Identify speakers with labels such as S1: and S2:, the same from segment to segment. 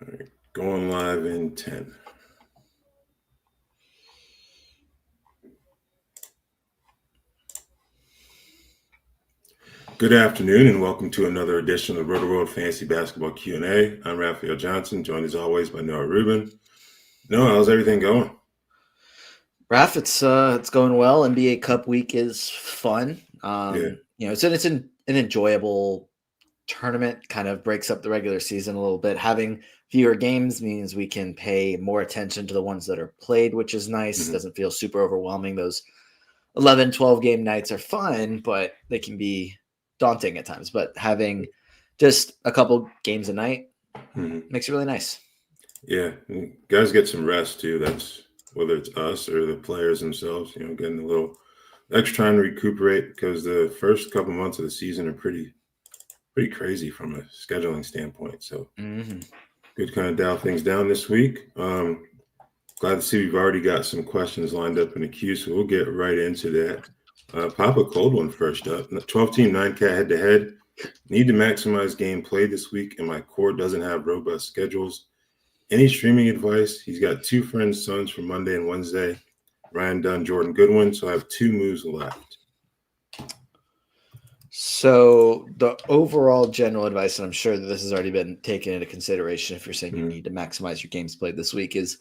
S1: All right, going live in 10. Good afternoon and welcome to another edition of Rotoworld Fantasy Basketball Q&A. I'm Raphielle Johnson, joined as always by Noah Rubin. Noah, how's everything going?
S2: Raph, it's going well. NBA Cup week is fun.
S1: Yeah.
S2: It's an enjoyable tournament. Kind of breaks up the regular season a little bit. Having fewer games means we can pay more attention to the ones that are played, which is nice.
S1: Mm-hmm.
S2: Doesn't feel super overwhelming. Those 11, 12 game nights are fun, but they can be daunting at times. But having just a couple games a night makes it really nice.
S1: Yeah, and guys get some rest too. That's whether it's us or the players themselves, getting a little extra time to recuperate because the first couple months of the season are pretty crazy from a scheduling standpoint. So
S2: Mm-hmm.
S1: good kind of dial things down this week. Glad to see we've already got some questions lined up in the queue, so we'll get right into that. Pop a cold one first up. 12-team 9-cat head-to-head. Need to maximize game play this week, and my core doesn't have robust schedules. Any streaming advice? He's got two friends' sons for Monday and Wednesday. Ryan Dunn, Jordan Goodwin. So I have two moves left.
S2: So the overall general advice, and I'm sure that this has already been taken into consideration if you're saying you need to maximize your games played this week, is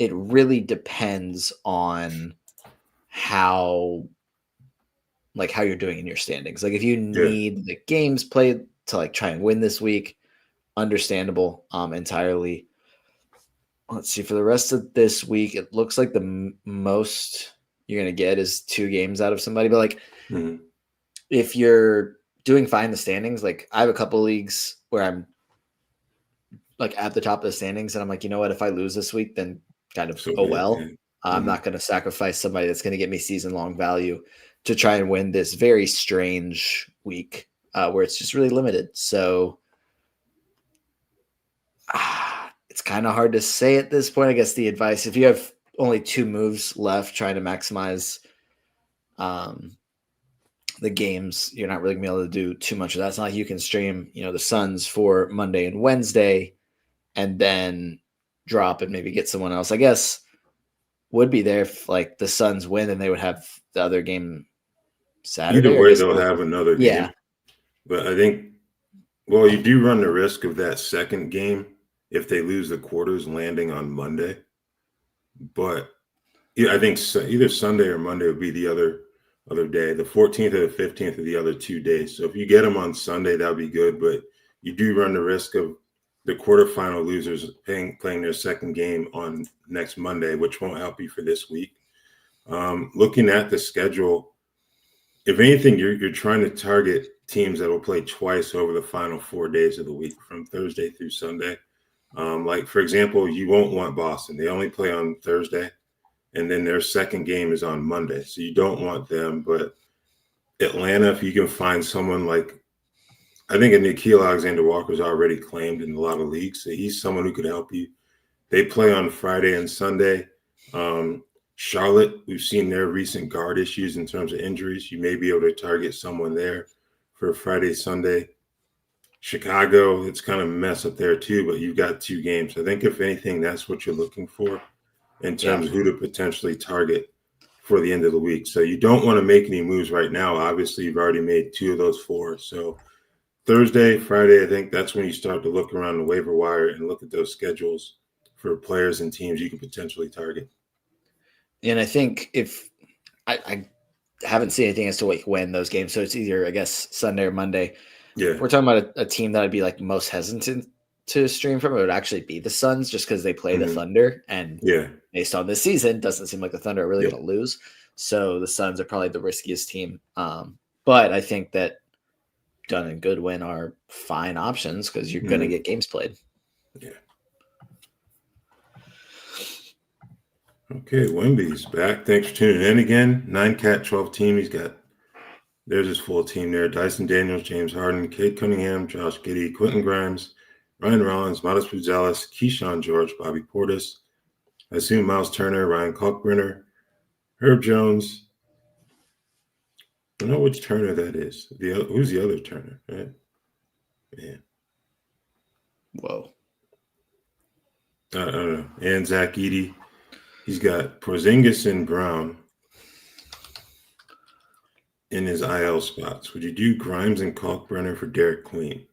S2: it really depends on how you're doing in your standings. Like if you need the games played to like try and win this week, understandable entirely. Let's see, for the rest of this week, it looks like the most you're going to get is 2 games out of somebody. But like if you're doing fine in the standings, like I have a couple leagues where I'm like at the top of the standings and I'm like, you know what, if I lose this week, then kind of, well. I'm not going to sacrifice somebody that's going to get me season-long value to try and win this very strange week where it's just really limited. So it's kind of hard to say at this point. I guess the advice, if you have only 2 moves left trying to maximize the games, you're not really going to be able to do too much of that. It's not like you can stream, the Suns for Monday and Wednesday and then drop and maybe get someone else. I guess would be there if like the Suns win and they would have the other game Saturday.
S1: Either way, they'll have another game.
S2: Yeah.
S1: But I think, well, you do run the risk of that second game if they lose the quarters landing on Monday. But yeah, I think either Sunday or Monday would be the other day. The 14th or the 15th are the other 2 days. So if you get them on Sunday, that'd be good. But you do run the risk of the quarterfinal losers playing their second game on next Monday, which won't help you for this week. Looking at the schedule, if anything, you're trying to target teams that will play twice over the final 4 days of the week, from Thursday through Sunday. Like, for example, you won't want Boston. They only play on Thursday, and then their second game is on Monday. So you don't want them. But Atlanta, if you can find someone like, I think Nickeil Alexander-Walker's already claimed in a lot of leagues, so he's someone who could help you. They play on Friday and Sunday. Charlotte, we've seen their recent guard issues in terms of injuries. You may be able to target someone there for Friday, Sunday. Chicago, it's kind of a mess up there too, but you've got 2 games. I think if anything, that's what you're looking for in terms of who to potentially target for the end of the week. So you don't want to make any moves right now. Obviously, you've already made 2 of those 4. So Thursday, Friday, I think that's when you start to look around the waiver wire and look at those schedules for players and teams you can potentially target.
S2: And I think if I haven't seen anything as to like when those games, so it's either I guess Sunday or Monday.
S1: Yeah,
S2: if we're talking about a team that I'd be like most hesitant to stream from, it would actually be the Suns, just because they play the Thunder, and based on this season, doesn't seem like the Thunder are really going to lose. So the Suns are probably the riskiest team. But I think that Dunn and Goodwin are fine options because you're going to get games played.
S1: Yeah. Okay, Wemby's back. Thanks for tuning in again. 9-cat, 12 team. There's his full team there. Dyson Daniels, James Harden, Cade Cunningham, Josh Giddey, Quentin Grimes, Ryan Rollins, Modest Puzelis, Keyshawn George, Bobby Portis, I assume Miles Turner, Ryan Kalkbrenner, Herb Jones. I don't know which Turner that is. Who's the other Turner? Right? Man.
S2: Whoa.
S1: I don't know. And Zach Edey. He's got Porzingis and Brown in his IL spots. Would you do Grimes and Kalkbrenner for Derek Queen?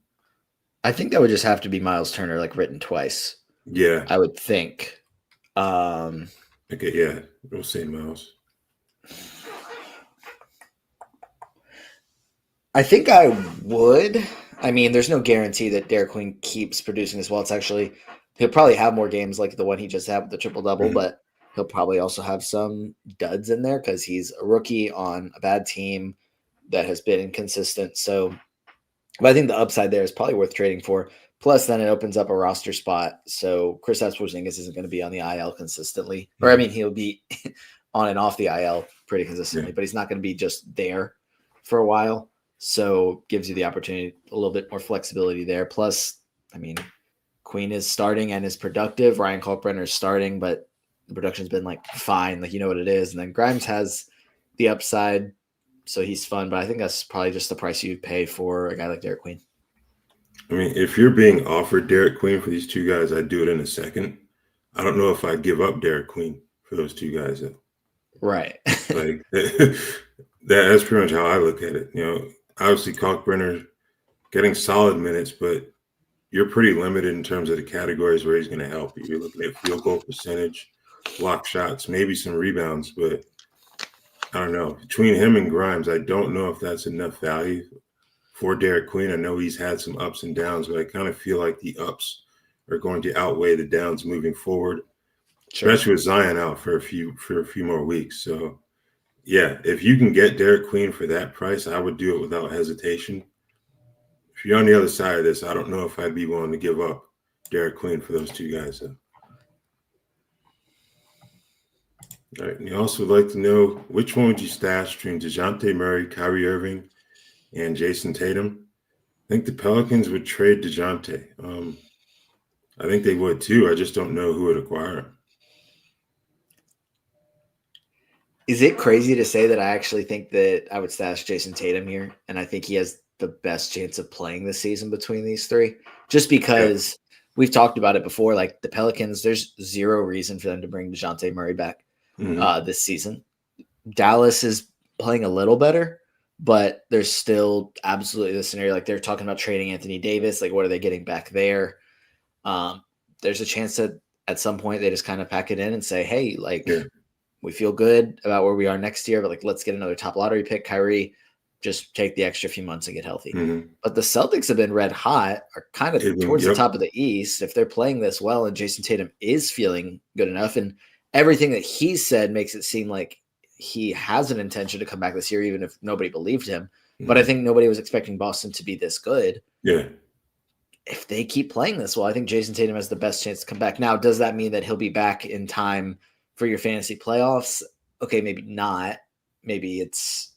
S2: I think that would just have to be Miles Turner, like written twice.
S1: Yeah.
S2: I would think.
S1: Okay, yeah. We'll say Miles.
S2: I think I would. I mean, there's no guarantee that Derek Queen keeps producing as well. It's actually he'll probably have more games like the one he just had with the triple double, but he'll probably also have some duds in there because he's a rookie on a bad team that has been inconsistent. So, but I think the upside there is probably worth trading for. Plus, then it opens up a roster spot. So Kristaps Porzingis isn't going to be on the IL consistently, or I mean, he'll be on and off the IL pretty consistently, but he's not going to be just there for a while. So gives you the opportunity, a little bit more flexibility there. Plus, I mean, Queen is starting and is productive. Ryan Kalkbrenner is starting, but the production's been like fine, like you know what it is. And then Grimes has the upside, so he's fun. But I think that's probably just the price you'd pay for a guy like Derek Queen.
S1: I mean, if you're being offered Derek Queen for these two guys, I'd do it in a second. I don't know if I'd give up Derek Queen for those two guys, though.
S2: Right.
S1: Like that's pretty much how I look at it. You know, obviously Kalkbrenner getting solid minutes, but you're pretty limited in terms of the categories where he's going to help you. You're looking at field goal percentage, block shots, maybe some rebounds, but I don't know. Between him and Grimes, I don't know if that's enough value for Derek Queen. I know he's had some ups and downs, but I kind of feel like the ups are going to outweigh the downs moving forward, especially with Zion out for a few more weeks. So, yeah, if you can get Derek Queen for that price, I would do it without hesitation. If you're on the other side of this, I don't know if I'd be willing to give up Derek Queen for those two guys, though. All right, and you also would like to know which one would you stash between DeJounte Murray, Kyrie Irving, and Jason Tatum? I think the Pelicans would trade DeJounte. I think they would too. I just don't know who would acquire him.
S2: Is it crazy to say that I actually think that I would stash Jason Tatum here, and I think he has the best chance of playing this season between these three? Just because we've talked about it before, like the Pelicans, there's zero reason for them to bring DeJounte Murray back this season. Dallas is playing a little better, but there's still absolutely the scenario. Like they're talking about trading Anthony Davis. Like, what are they getting back there? There's a chance that at some point they just kind of pack it in and say, hey, like we feel good about where we are next year, but like, let's get another top lottery pick. Kyrie, just take the extra few months and get healthy. But the Celtics have been red hot, are kind of towards the top of the East. If they're playing this well and Jason Tatum is feeling good enough, and everything that he said makes it seem like he has an intention to come back this year, even if nobody believed him. But I think nobody was expecting Boston to be this good.
S1: Yeah.
S2: If they keep playing this well, I think Jason Tatum has the best chance to come back. Now, does that mean that he'll be back in time for your fantasy playoffs? Okay, maybe not. Maybe it's,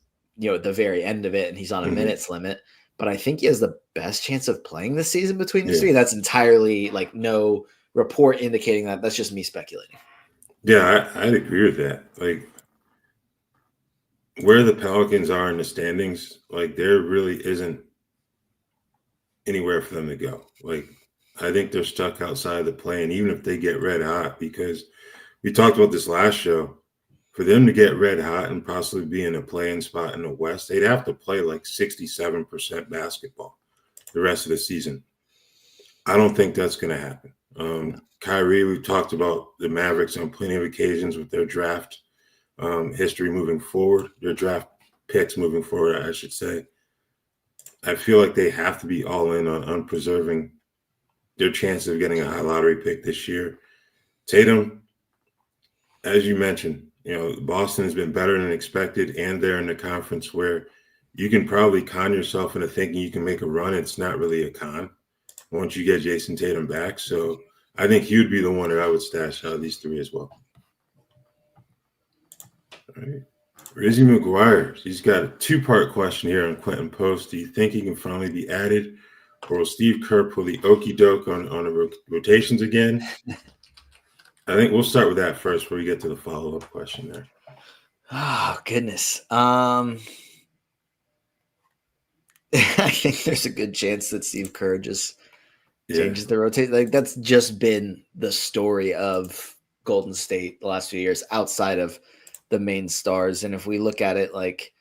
S2: at the very end of it and he's on a minutes limit. But I think he has the best chance of playing this season between these three. That's entirely like no report indicating that. That's just me speculating.
S1: Yeah, I'd agree with that. Like where the Pelicans are in the standings, like there really isn't anywhere for them to go. Like I think they're stuck outside the play, and even if they get red hot, because we talked about this last show, for them to get red hot and possibly be in a play-in spot in the West, they'd have to play like 67% basketball the rest of the season. I don't think that's going to happen. Kyrie, we've talked about the Mavericks on plenty of occasions with their draft history moving forward, their draft picks moving forward, I should say. I feel like they have to be all in on preserving their chances of getting a high lottery pick this year. Tatum, as you mentioned, Boston has been better than expected, and they're in a conference where you can probably con yourself into thinking you can make a run. It's not really a con once you get Jason Tatum back. So I think he would be the one that I would stash out of these three as well. All right. Rizzy McGuire, he's got a two-part question here on Quentin Post. Do you think he can finally be added, or will Steve Kerr pull the okie doke on the rotations again? I think we'll start with that first before we get to the follow-up question there.
S2: Oh, goodness. I think there's a good chance that Steve Kerr just changes the rotate. Like that's just been the story of Golden State the last few years outside of the main stars. And if we look at it, like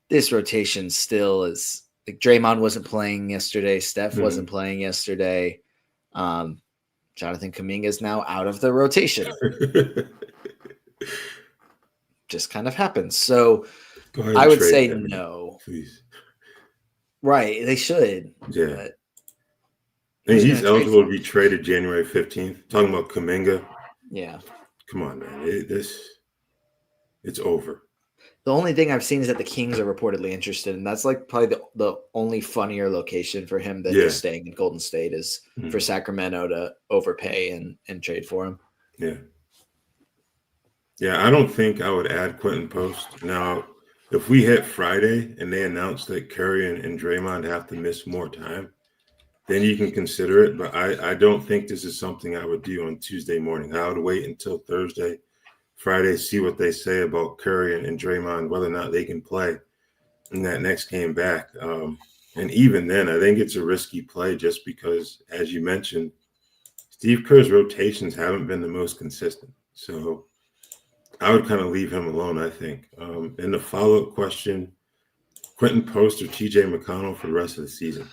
S2: this rotation still is like Draymond wasn't playing yesterday. Steph wasn't playing yesterday. Jonathan Kuminga is now out of the rotation. Just kind of happens. So I would say no.
S1: Please.
S2: Right. They should.
S1: Yeah. And he's eligible to be traded January 15th. Talking about Kuminga.
S2: Yeah.
S1: Come on, man. It's over.
S2: The only thing I've seen is that the Kings are reportedly interested, and that's like probably the only funnier location for him than just staying in Golden State is for Sacramento to overpay and trade for him.
S1: Yeah. Yeah, I don't think I would add Quentin Post. Now, if we hit Friday and they announce that Curry and Draymond have to miss more time, then you can consider it. But I don't think this is something I would do on Tuesday morning. I would wait until Thursday, Friday, see what they say about Curry and Draymond, whether or not they can play in that next game back. And even then, I think it's a risky play just because, as you mentioned, Steve Kerr's rotations haven't been the most consistent. So I would kind of leave him alone, I think. And the follow-up question, Quentin Post or TJ McConnell for the rest of the season?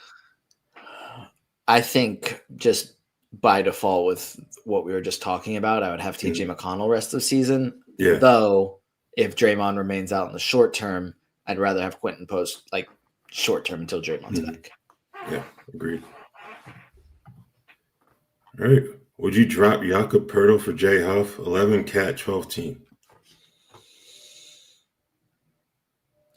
S2: I think just by default with what we were just talking about, I would have TJ McConnell rest of the season.
S1: Yeah.
S2: Though, if Draymond remains out in the short term, I'd rather have Quentin Post like short term until Draymond's back.
S1: Yeah, agreed. All right. Would you drop Jakob Poeltl for Jay Huff? 11 cat, 12 team.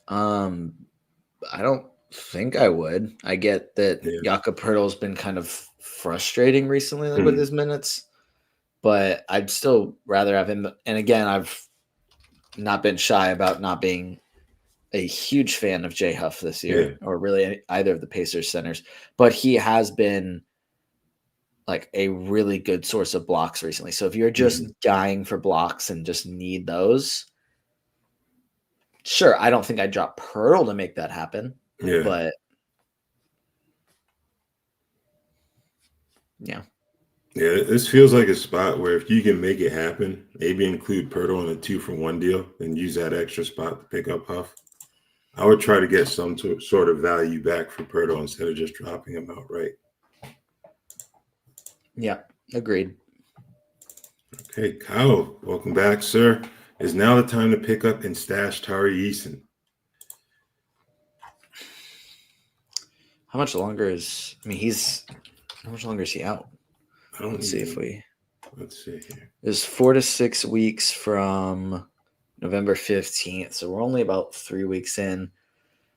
S2: I don't think I would. I get that Jakob Poeltl's been kind of frustrating recently with his minutes, but I'd still rather have him. And again, I've not been shy about not being a huge fan of Jay Huff this year, or really either of the Pacers centers, but he has been like a really good source of blocks recently. So if you're just dying for blocks and just need those, sure, I don't think I'd drop Poeltl to make that happen.
S1: Yeah.
S2: But yeah.
S1: Yeah, this feels like a spot where if you can make it happen, maybe include Poeltl in a 2-for-1 deal and use that extra spot to pick up Huff. I would try to get some sort of value back for Poeltl instead of just dropping him outright.
S2: Yeah, agreed.
S1: Okay, Kyle, welcome back, sir. Is now the time to pick up and stash Tari Eason?
S2: How much longer is how much longer is he out? Let's see here. It's 4 to 6 weeks from November 15th. So we're only about 3 weeks in.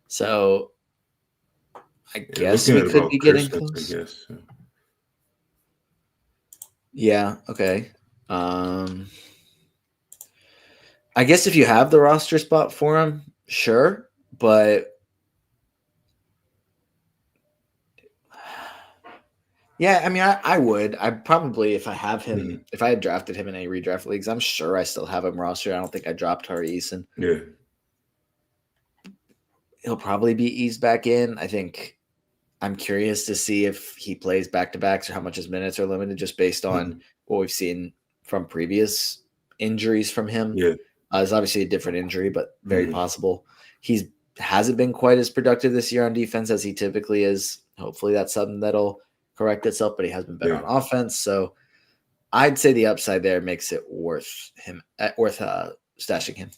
S2: So I guess we could be getting close.
S1: I guess. So.
S2: Yeah, okay. I guess if you have the roster spot for him, sure. But yeah, I mean, I would. I probably, if I have him, if I had drafted him in any redraft leagues, I'm sure I still have him rostered. I don't think I dropped Tari Eason.
S1: Yeah.
S2: He'll probably be eased back in. I think I'm curious to see if he plays back-to-backs or how much his minutes are limited just based on what we've seen from previous injuries from him.
S1: Yeah.
S2: It's obviously a different injury, but very possible. He hasn't been quite as productive this year on defense as he typically is. Hopefully that's something that'll correct itself, but he has been better on offense. So I'd say the upside there makes it worth stashing him.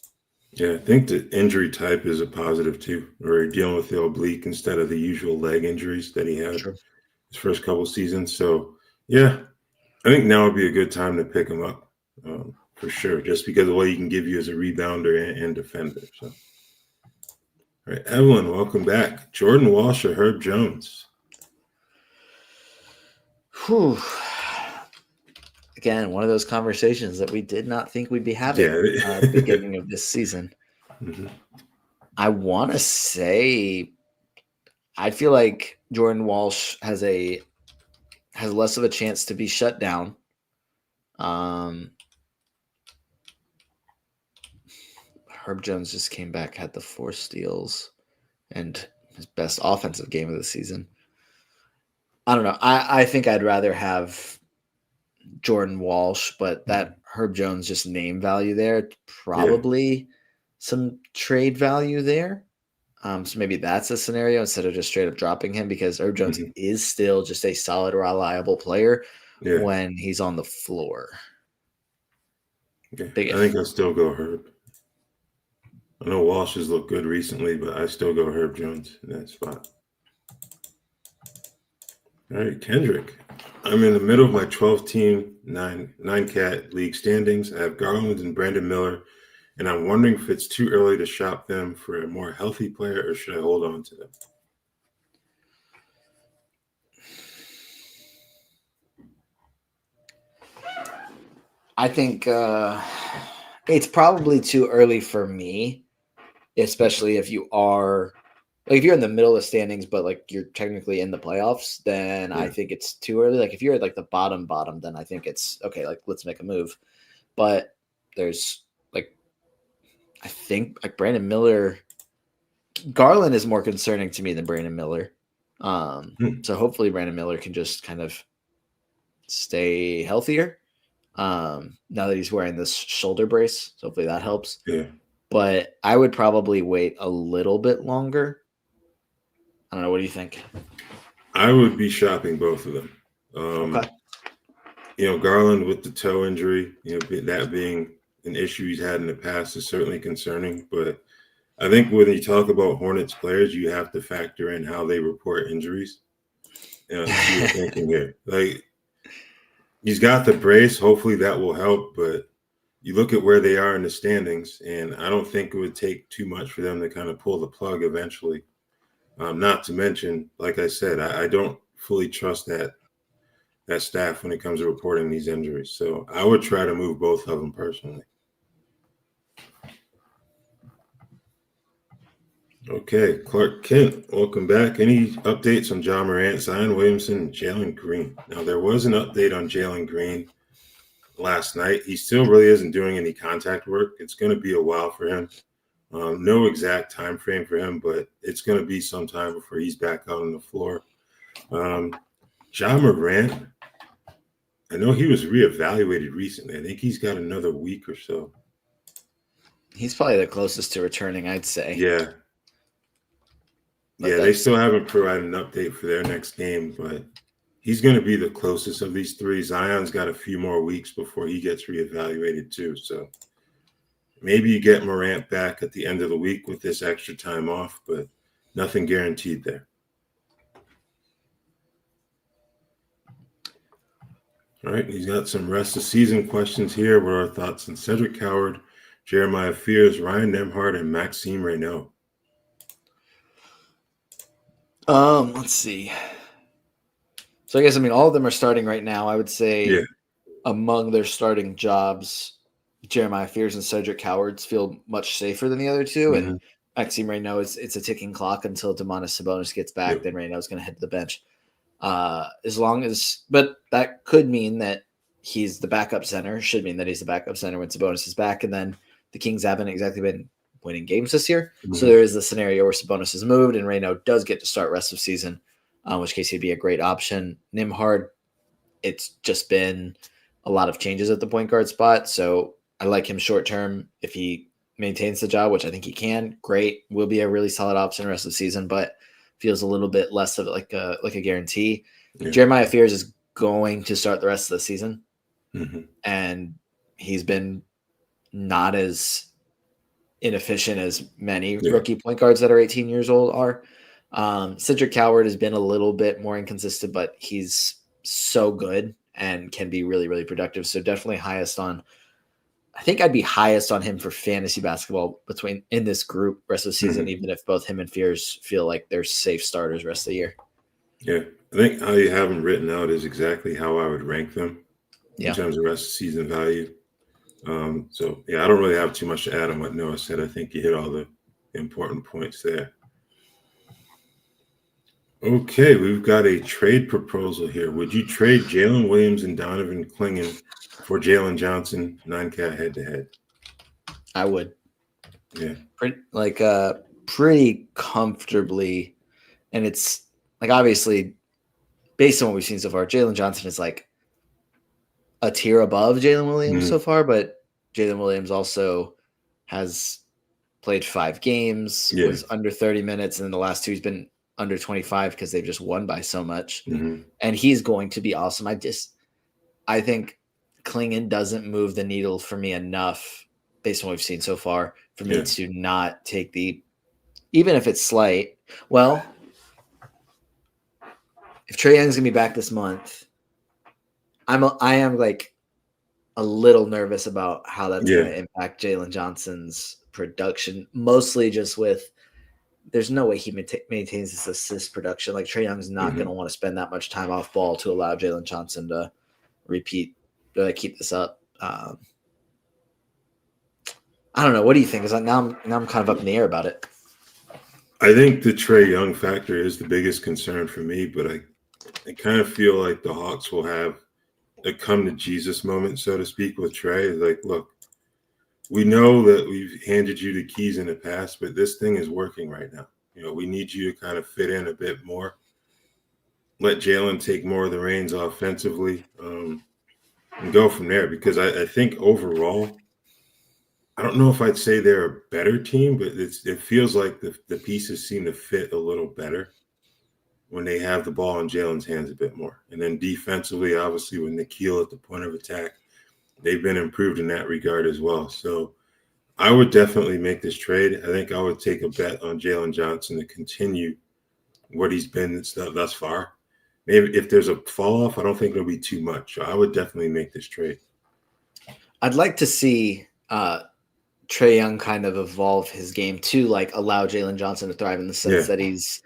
S1: Yeah, I think the injury type is a positive too, where you're dealing with the oblique instead of the usual leg injuries that he had his first couple seasons. So yeah, I think now would be a good time to pick him up for sure, just because of what he can give you as a rebounder and defender. So, all right, Evelyn, welcome back. Jordan Walsh or Herb Jones?
S2: Whew. Again, one of those conversations that we did not think we'd be having at the beginning of this season. I want to say, I feel like Jordan Walsh has less of a chance to be shut down. Herb Jones just came back, had the 4 steals, and his best offensive game of the season. I don't know. I think I'd rather have Jordan Walsh, but that Herb Jones just name value there,
S1: Yeah.
S2: probably some trade value there. So maybe that's a scenario instead of just straight up dropping him because Herb Jones
S1: Mhm.
S2: is still just a solid, reliable player
S1: Yeah.
S2: when he's on the floor.
S1: Okay.
S2: Big
S1: I think
S2: if.
S1: I'll still go Herb. I know Walsh has looked good recently, but I still go Herb Jones in that spot. All right, Kendrick. I'm in the middle of my 12-team, nine cat league standings. I have Garland and Brandon Miller, and I'm wondering if it's too early to shop them for a more healthy player, or should I hold on to them?
S2: I think it's probably too early for me, especially if you are like if you're in the middle of standings, but like you're technically in the playoffs, then I
S1: Yeah.
S2: think it's too early. Like if you're at like the bottom, then I think it's okay. Like let's make a move. But there's like I think like Brandon Miller, Garland is more concerning to me than Brandon Miller.
S1: Hmm.
S2: So hopefully Brandon Miller can just kind of stay healthier. Now that he's wearing this shoulder brace, so hopefully that helps.
S1: Yeah.
S2: But I would probably wait a little bit longer. I don't know. What do you think?
S1: I would be shopping both of them.
S2: Okay.
S1: Garland with the toe injury, that being an issue he's had in the past is certainly concerning. But I think when you talk about Hornets players, you have to factor in how they report injuries to your thinking here. Like he's got the brace. Hopefully that will help. But you look at where they are in the standings, and I don't think it would take too much for them to kind of pull the plug eventually. Not to mention, like I said, I don't fully trust that staff when it comes to reporting these injuries. So I would try to move both of them personally. Okay, Clark Kent, welcome back. Any updates on John Morant, Zion Williamson, and Jalen Green? Now, there was an update on Jalen Green last night. He still really isn't doing any contact work. It's going to be a while for him. No exact time frame for him, but it's going to be some time before he's back out on the floor. John Morant, I know he was reevaluated recently. I think he's got another week or so.
S2: He's probably the closest to returning, I'd say.
S1: Yeah.
S2: But
S1: Yeah, they
S2: that's
S1: still haven't provided an update for their next game, but he's going to be the closest of these three. Zion's got a few more weeks before he gets reevaluated too. So maybe you get Morant back at the end of the week with this extra time off, but nothing guaranteed there. All right, he's got some rest of season questions here. What are our thoughts on Cedric Coward, Jeremiah Fears, Ryan Nemhard, and Maxime Reynaud?
S2: let's see. So I guess all of them are starting right now. I would
S1: Yeah.
S2: say among their starting jobs, Jeremiah Fears and Cedric Cowards feel much safer than the other two. And
S1: Mm-hmm.
S2: Maxime Reynaud it's a ticking clock until Domantas Sabonis gets back.
S1: Yep.
S2: Then Reynaud's going to head to the bench. But that could mean that he's the backup center. Should mean that he's the backup center when Sabonis is back. And then the Kings haven't exactly been winning games this year.
S1: Mm-hmm.
S2: So there is the scenario where Sabonis is moved and Reynaud does get to start rest of season, in which case he'd be a great option. Nimhard, it's just been a lot of changes at the point guard spot. So I like him short term. If he maintains the job, which I think he can, great. Will be a really solid option the rest of the season, but feels a little bit less of like a guarantee.
S1: Yeah.
S2: Jeremiah Fears is going to start the rest of the season.
S1: Mm-hmm.
S2: And he's been not as inefficient as many rookie point guards that are 18 years old are. Cedric Coward has been a little bit more inconsistent, but he's so good and can be really, really productive. So definitely I think I'd be highest on him for fantasy basketball in this group rest of the season,
S1: Mm-hmm.
S2: even if both him and Fears feel like they're safe starters rest of the year.
S1: Yeah. I think how you have them written out is exactly how I would rank them in terms of rest of season value. So I don't really have too much to add on what Noah said. I think you hit all the important points there. Okay, we've got a trade proposal here. Would you trade Jalen Williams and Donovan Clingan for Jalen Johnson, 9K head-to-head?
S2: I would.
S1: Yeah.
S2: Pretty comfortably. And it's like obviously based on what we've seen so far, Jalen Johnson is like a tier above Jalen Williams so far, but Jalen Williams also has played 5 games, was under 30 minutes, and then the last 2 he's been under 25 because they've just won by so much. And he's going to be awesome. I think Klingon doesn't move the needle for me enough based on what we've seen so far for me to not take even if it's slight. Well, if Trae Young's gonna be back this month, I am like a little nervous about how that's going to impact Jalen Johnson's production. Mostly just with there's no way he maintains this assist production. Like Trae Young's not going to want to spend that much time off ball to allow Jalen Johnson to keep this up. I don't know. What do you think? Now I'm kind of up in the air about it.
S1: I think the Trae Young factor is the biggest concern for me, but I kind of feel like the Hawks will have a come to Jesus moment, so to speak, with Trae. Like, look, we know that we've handed you the keys in the past, but this thing is working right now. We need you to kind of fit in a bit more. Let Jalen take more of the reins offensively and go from there, because I think overall, I don't know if I'd say they're a better team, but it feels like the pieces seem to fit a little better when they have the ball in Jalen's hands a bit more. And then defensively, obviously, with Nikhil at the point of attack, they've been improved in that regard as well. So I would definitely make this trade. I think I would take a bet on Jalen Johnson to continue what he's been thus far. Maybe if there's a fall off, I don't think it'll be too much. So I would definitely make this trade.
S2: I'd like to see Trae Young kind of evolve his game to like allow Jalen Johnson to thrive in the sense that he's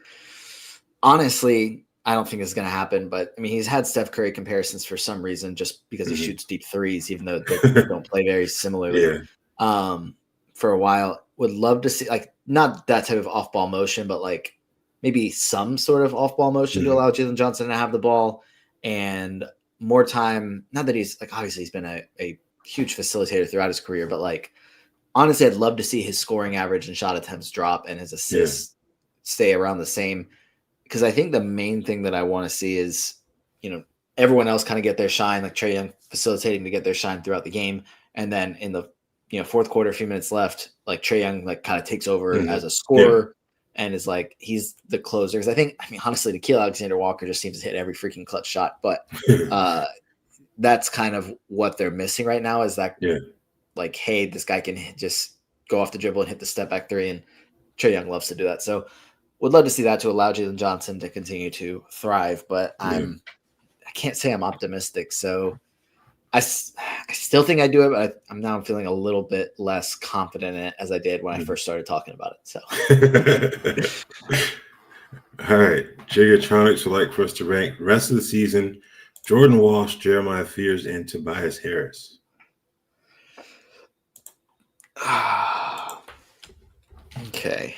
S2: honestly, I don't think it's going to happen, but I mean, he's had Steph Curry comparisons for some reason, just because he shoots deep threes, even though they don't play very similarly. For a while, would love to see like not that type of off-ball motion, but like maybe some sort of off-ball motion to allow Jalen Johnson to have the ball and more time. Not that he's like obviously he's been a huge facilitator throughout his career, but like honestly, I'd love to see his scoring average and shot attempts drop and his assists stay around the same. Because I think the main thing that I want to see is, everyone else kind of get their shine, like Trae Young facilitating to get their shine throughout the game. And then in the, fourth quarter, a few minutes left, like Trae Young, like kind of takes over as a scorer and is like, he's the closer. Because honestly, Nikhil Alexander-Walker just seems to hit every freaking clutch shot. But that's kind of what they're missing right now is that, like, hey, this guy can just go off the dribble and hit the step back 3. And Trae Young loves to do that. So, would love to see that to allow Jalen Johnson to continue to thrive, but I can't say I'm optimistic. So I still think I do it, but I'm now feeling a little bit less confident in it as I did when I first started talking about it. So,
S1: all right, Gigatronics would like for us to rank rest of the season: Jordan Walsh, Jeremiah Fears, and Tobias Harris.
S2: Okay.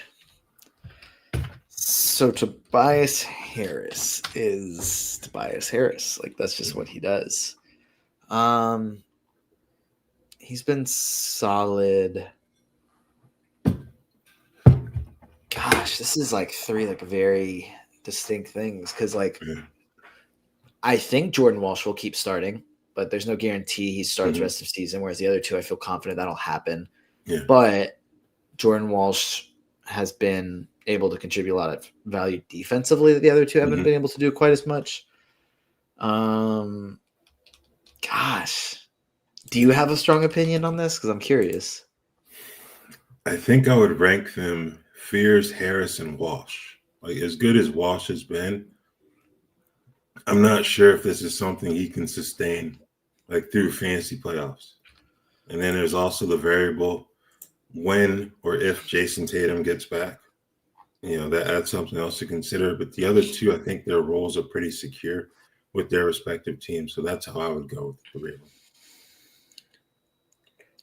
S2: So Tobias Harris is Tobias Harris. Like that's just what he does. He's been solid. Gosh, this is like 3 like very distinct things because like I think Jordan Walsh will keep starting, but there's no guarantee he starts rest of season. Whereas the other 2, I feel confident that'll happen. But Jordan Walsh has been able to contribute a lot of value defensively that the other 2 haven't been able to do quite as much. Gosh, do you have a strong opinion on this? Because I'm curious.
S1: I think I would rank them Fears, Harris, and Walsh. Like as good as Walsh has been, I'm not sure if this is something he can sustain like through fantasy playoffs. And then there's also the variable when or if Jason Tatum gets back. That adds something else to consider. But the other 2, I think their roles are pretty secure with their respective teams. So that's how I would go with the 3 of them.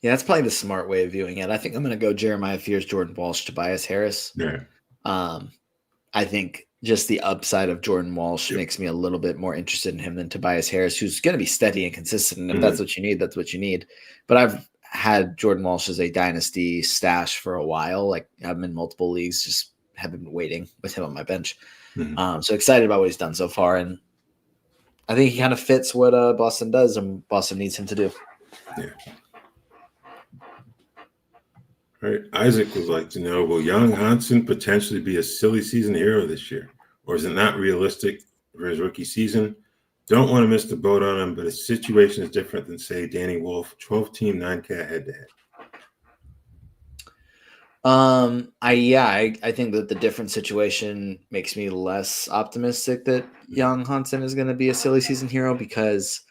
S2: Yeah, that's probably the smart way of viewing it. I think I'm going to go Jeremiah Fears, Jordan Walsh, Tobias Harris.
S1: Yeah.
S2: I think just the upside of Jordan Walsh makes me a little bit more interested in him than Tobias Harris, who's going to be steady and consistent. And if that's what you need, that's what you need. But I've had Jordan Walsh as a dynasty stash for a while. Like I'm in multiple leagues, just have been waiting with him on my bench. So excited about what he's done so far. And I think he kind of fits what Boston does and Boston needs him to do.
S1: Yeah. All right. Isaac would like to know, will Young Hansen potentially be a silly season hero this year? Or is it not realistic for his rookie season? Don't want to miss the boat on him, but his situation is different than, say, Danny Wolf, 12-team 9-cat head-to-head.
S2: I think that the different situation makes me less optimistic that Young Hansen is going to be a silly season hero because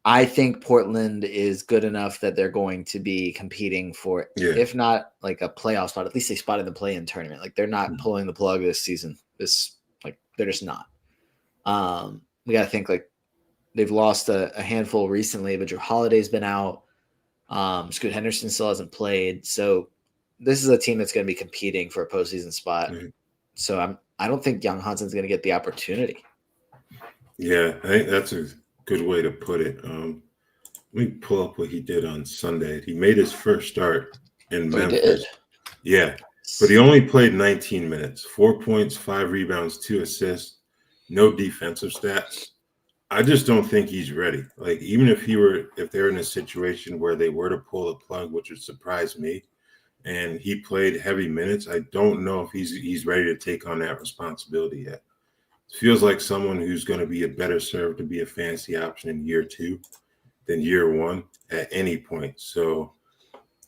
S2: I think Portland is good enough that they're going to be competing for, if not like a playoff spot, at least a spot in the play-in tournament. Like they're not pulling the plug this season. They're just not. We got to think like they've lost a handful recently, but Drew Holiday's been out. Scoot Henderson still hasn't played. So this is a team that's going to be competing for a postseason spot. Mm-hmm. So I don't think Young Hansen's going to get the opportunity.
S1: Yeah, I think that's a good way to put it. Let me pull up what he did on Sunday. He made his first start in Memphis. Yeah, but he only played 19 minutes, 4 points, 5 rebounds, 2 assists, no defensive stats. I just don't think he's ready. Like, even if they're in a situation where they were to pull the plug, which would surprise me, and he played heavy minutes, I don't know if he's ready to take on that responsibility yet. It feels like someone who's going to be a better served to be a fantasy option in year 2 than year 1 at any point. So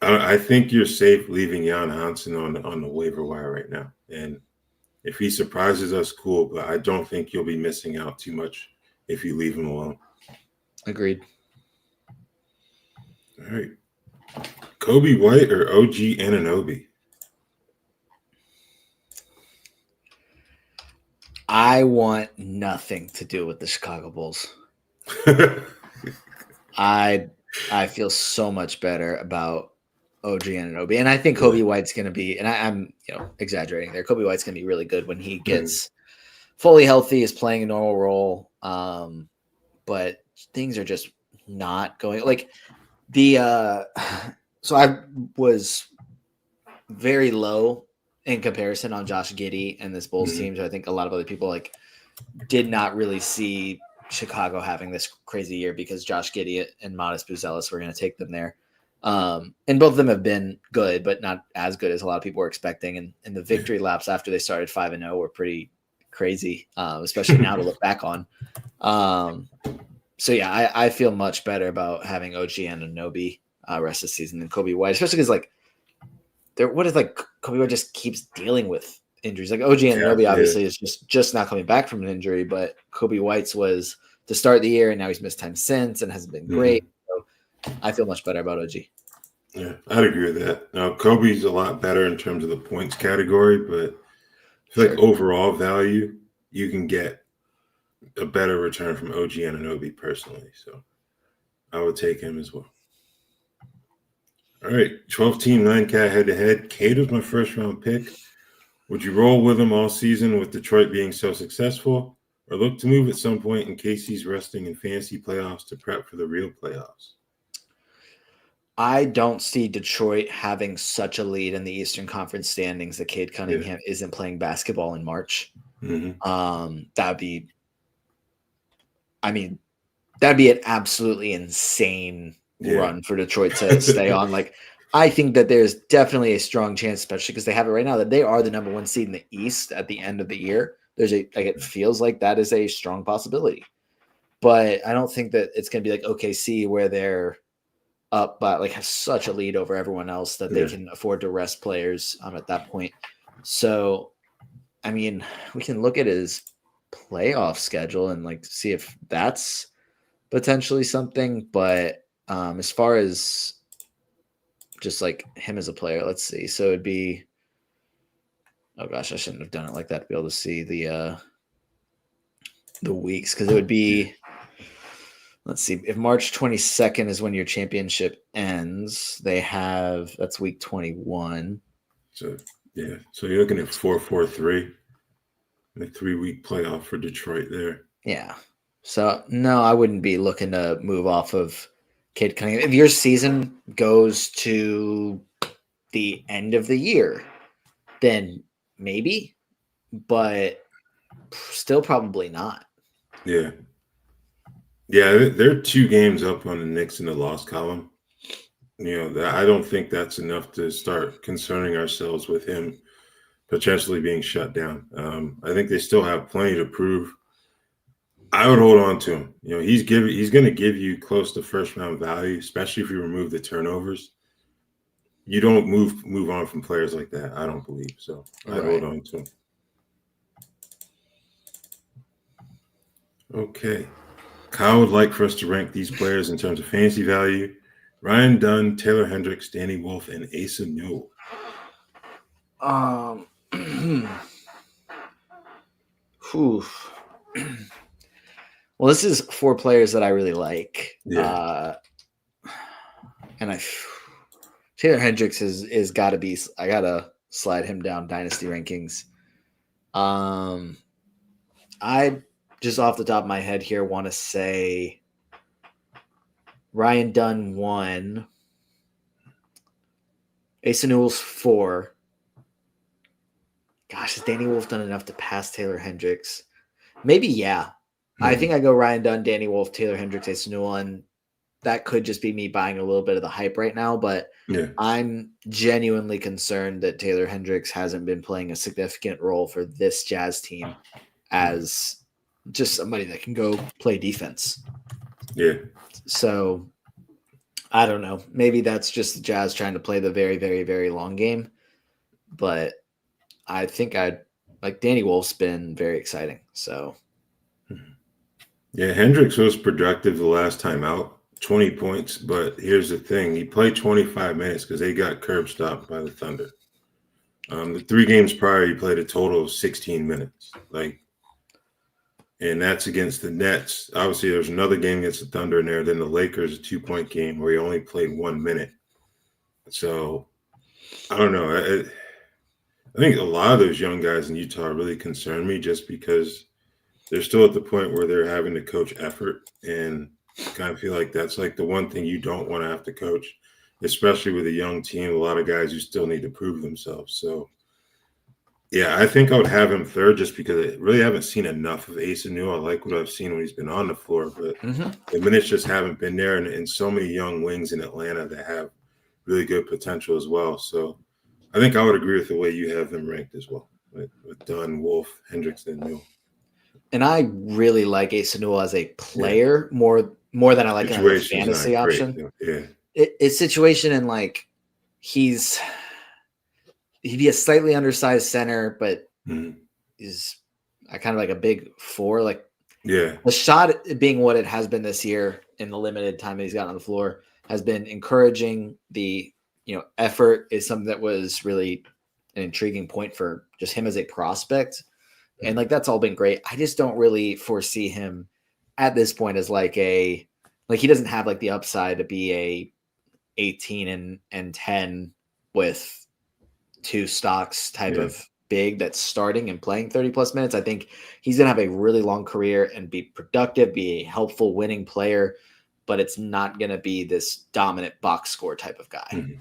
S1: I think you're safe leaving Jan Hansen on the waiver wire right now. And if he surprises us, cool, but I don't think you'll be missing out too much if you leave him alone.
S2: Agreed.
S1: All right. Kobe White or OG Anunoby?
S2: I want nothing to do with the Chicago Bulls. I feel so much better about OG Anunoby. And I think Kobe White's going to be, and I'm exaggerating there. Kobe White's going to be really good when he gets fully healthy, is playing a normal role. But things are just not going like so I was very low in comparison on Josh Giddey and this Bulls team. So I think a lot of other people did not really see Chicago having this crazy year because Josh Giddey and Modest Buzelis were going to take them there. And both of them have been good, but not as good as a lot of people were expecting. And the victory laps after they started 5-0 were pretty crazy, especially now to look back on. So yeah, I feel much better about having OG Anunoby rest of the season than Kobe White, especially because Kobe White just keeps dealing with injuries. Like OG Anunoby obviously is just not coming back from an injury, but Kobe White's was to start the year and now he's missed time since and hasn't been great. So I feel much better about OG.
S1: Yeah, I'd agree with that. Now Kobe's a lot better in terms of the points category, but I feel like overall value, you can get a better return from OG Anunoby personally. So I would take him as well. All right, 12-team 9-cat head-to-head. Cade was my first-round pick. Would you roll with him all season with Detroit being so successful, or look to move at some point in case he's resting in fantasy playoffs to prep for the real playoffs?
S2: I don't see Detroit having such a lead in the Eastern Conference standings that Cade Cunningham isn't playing basketball in March. That'd be an absolutely insane run for Detroit to stay on. I think that there's definitely a strong chance, especially because they have it right now, that they are the number 1 seed in the East at the end of the year. It feels like that is a strong possibility, but I don't think that it's going to be like OKC where they're up, but have such a lead over everyone else that they can afford to rest players at that point. So, we can look at his playoff schedule and see if that's potentially something, but as far as just him as a player, let's see. So it'd be, oh gosh, I shouldn't have done it like that to be able to see the weeks, because it would be, let's see, if March 22nd is when your championship ends, that's week 21.
S1: So you're looking at 4-4-3, a 3-week playoff for Detroit there.
S2: Yeah. So no, I wouldn't be looking to move off of Cade Cunningham. If your season goes to the end of the year, then maybe, but still probably not.
S1: Yeah. Yeah, they're 2 games up on the Knicks in the loss column. I don't think that's enough to start concerning ourselves with him potentially being shut down. I think they still have plenty to prove. I would hold on to him. He's going to give you close to first round value, especially if you remove the turnovers. You don't move on from players like that, I don't believe. So I'd hold
S2: Right.
S1: on to him. Okay. Kyle would like for us to rank these players in terms of fantasy value. Ryan Dunn, Taylor Hendricks, Danny Wolf, and Asa Newell.
S2: Whew. Well, this is 4 players that I really like.
S1: Yeah.
S2: And Taylor Hendricks is got to be. I gotta slide him down dynasty rankings. I just off the top of my head here want to say Ryan Dunn 1, Asa Newell's 4. Gosh, has Danny Wolf done enough to pass Taylor Hendricks? Maybe, yeah. I think I go Ryan Dunn, Danny Wolf, Taylor Hendricks, Asa Newell, and that could just be me buying a little bit of the hype right now, but
S1: Yeah.
S2: I'm genuinely concerned that Taylor Hendricks hasn't been playing a significant role for this Jazz team as just somebody that can go play defense.
S1: Yeah.
S2: So I don't know. Maybe that's just the Jazz trying to play the very, very, very long game. But I think Danny Wolf's been very exciting. So
S1: Yeah, Hendricks was productive the last time out, 20 points. But here's the thing. He played 25 minutes because they got curb stopped by the Thunder. The 3 games prior, he played a total of 16 minutes. And that's against the Nets. Obviously, there's another game against the Thunder in there. Then the Lakers, a 2-point game where he only played 1 minute. So, I don't know. I think a lot of those young guys in Utah really concern me just because they're still at the point where they're having to coach effort. And I kind of feel like that's like the one thing you don't want to have to coach, especially with a young team, a lot of guys who still need to prove themselves. So, yeah, I think I would have him third just because I really haven't seen enough of Asa Newell. I like what I've seen when he's been on the floor, but the minutes just haven't been there. And so many young wings in Atlanta that have really good potential as well. So I think I would agree with the way you have them ranked as well, with Dunn, Wolf, Hendricks, and Newell.
S2: And I really like Asa Newell as a player more than I like him as a fantasy option.
S1: Yeah.
S2: It's situation and he'd be a slightly undersized center, but is kind of like a big 4. The shot being what it has been this year in the limited time that he's gotten on the floor has been encouraging. The effort is something that was really an intriguing point for just him as a prospect. And that's all been great. I just don't really foresee him at this point as he doesn't have the upside to be a 18 and 10 with 2 stocks type of big that's starting and playing 30 plus minutes. I think he's going to have a really long career and be productive, be a helpful winning player, but it's not going to be this dominant box score type of guy.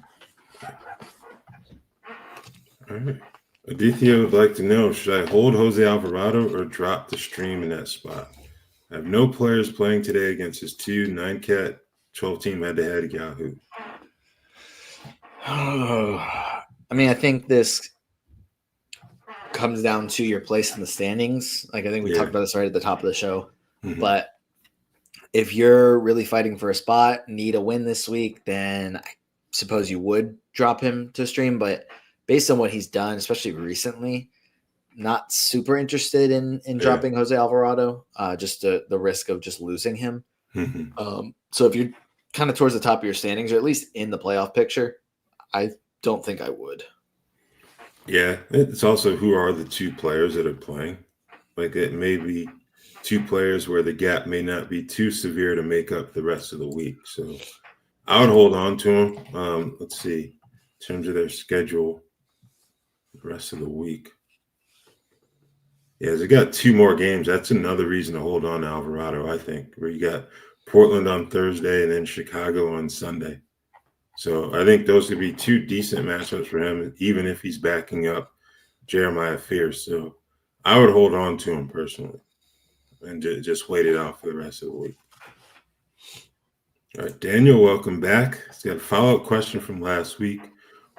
S1: All right. Aditya would like to know, should I hold Jose Alvarado or drop the stream in that spot? I have no players playing today against his 2 9-cat 12-team head-to-head Yahoo.
S2: I think this comes down to your place in the standings. I think we talked about this right at the top of the show. But if you're really fighting for a spot, need a win this week, then I suppose you would drop him to stream. But based on what he's done, especially recently, not super interested in dropping Jose Alvarado, just the risk of just losing him. So if you're kind of towards the top of your standings, or at least in the playoff picture, I don't think I would.
S1: Yeah, it's also who are the 2 players that are playing. It may be 2 players where the gap may not be too severe to make up the rest of the week. So I would hold on to them. Let's see, in terms of their schedule, the rest of the week. Yeah, they got 2 more games. That's another reason to hold on to Alvarado, I think, where you got Portland on Thursday and then Chicago on Sunday. So I think those could be 2 decent matchups for him, even if he's backing up Jeremiah Fierce. So I would hold on to him personally and just wait it out for the rest of the week. All right, Daniel, welcome back. He's got a follow-up question from last week.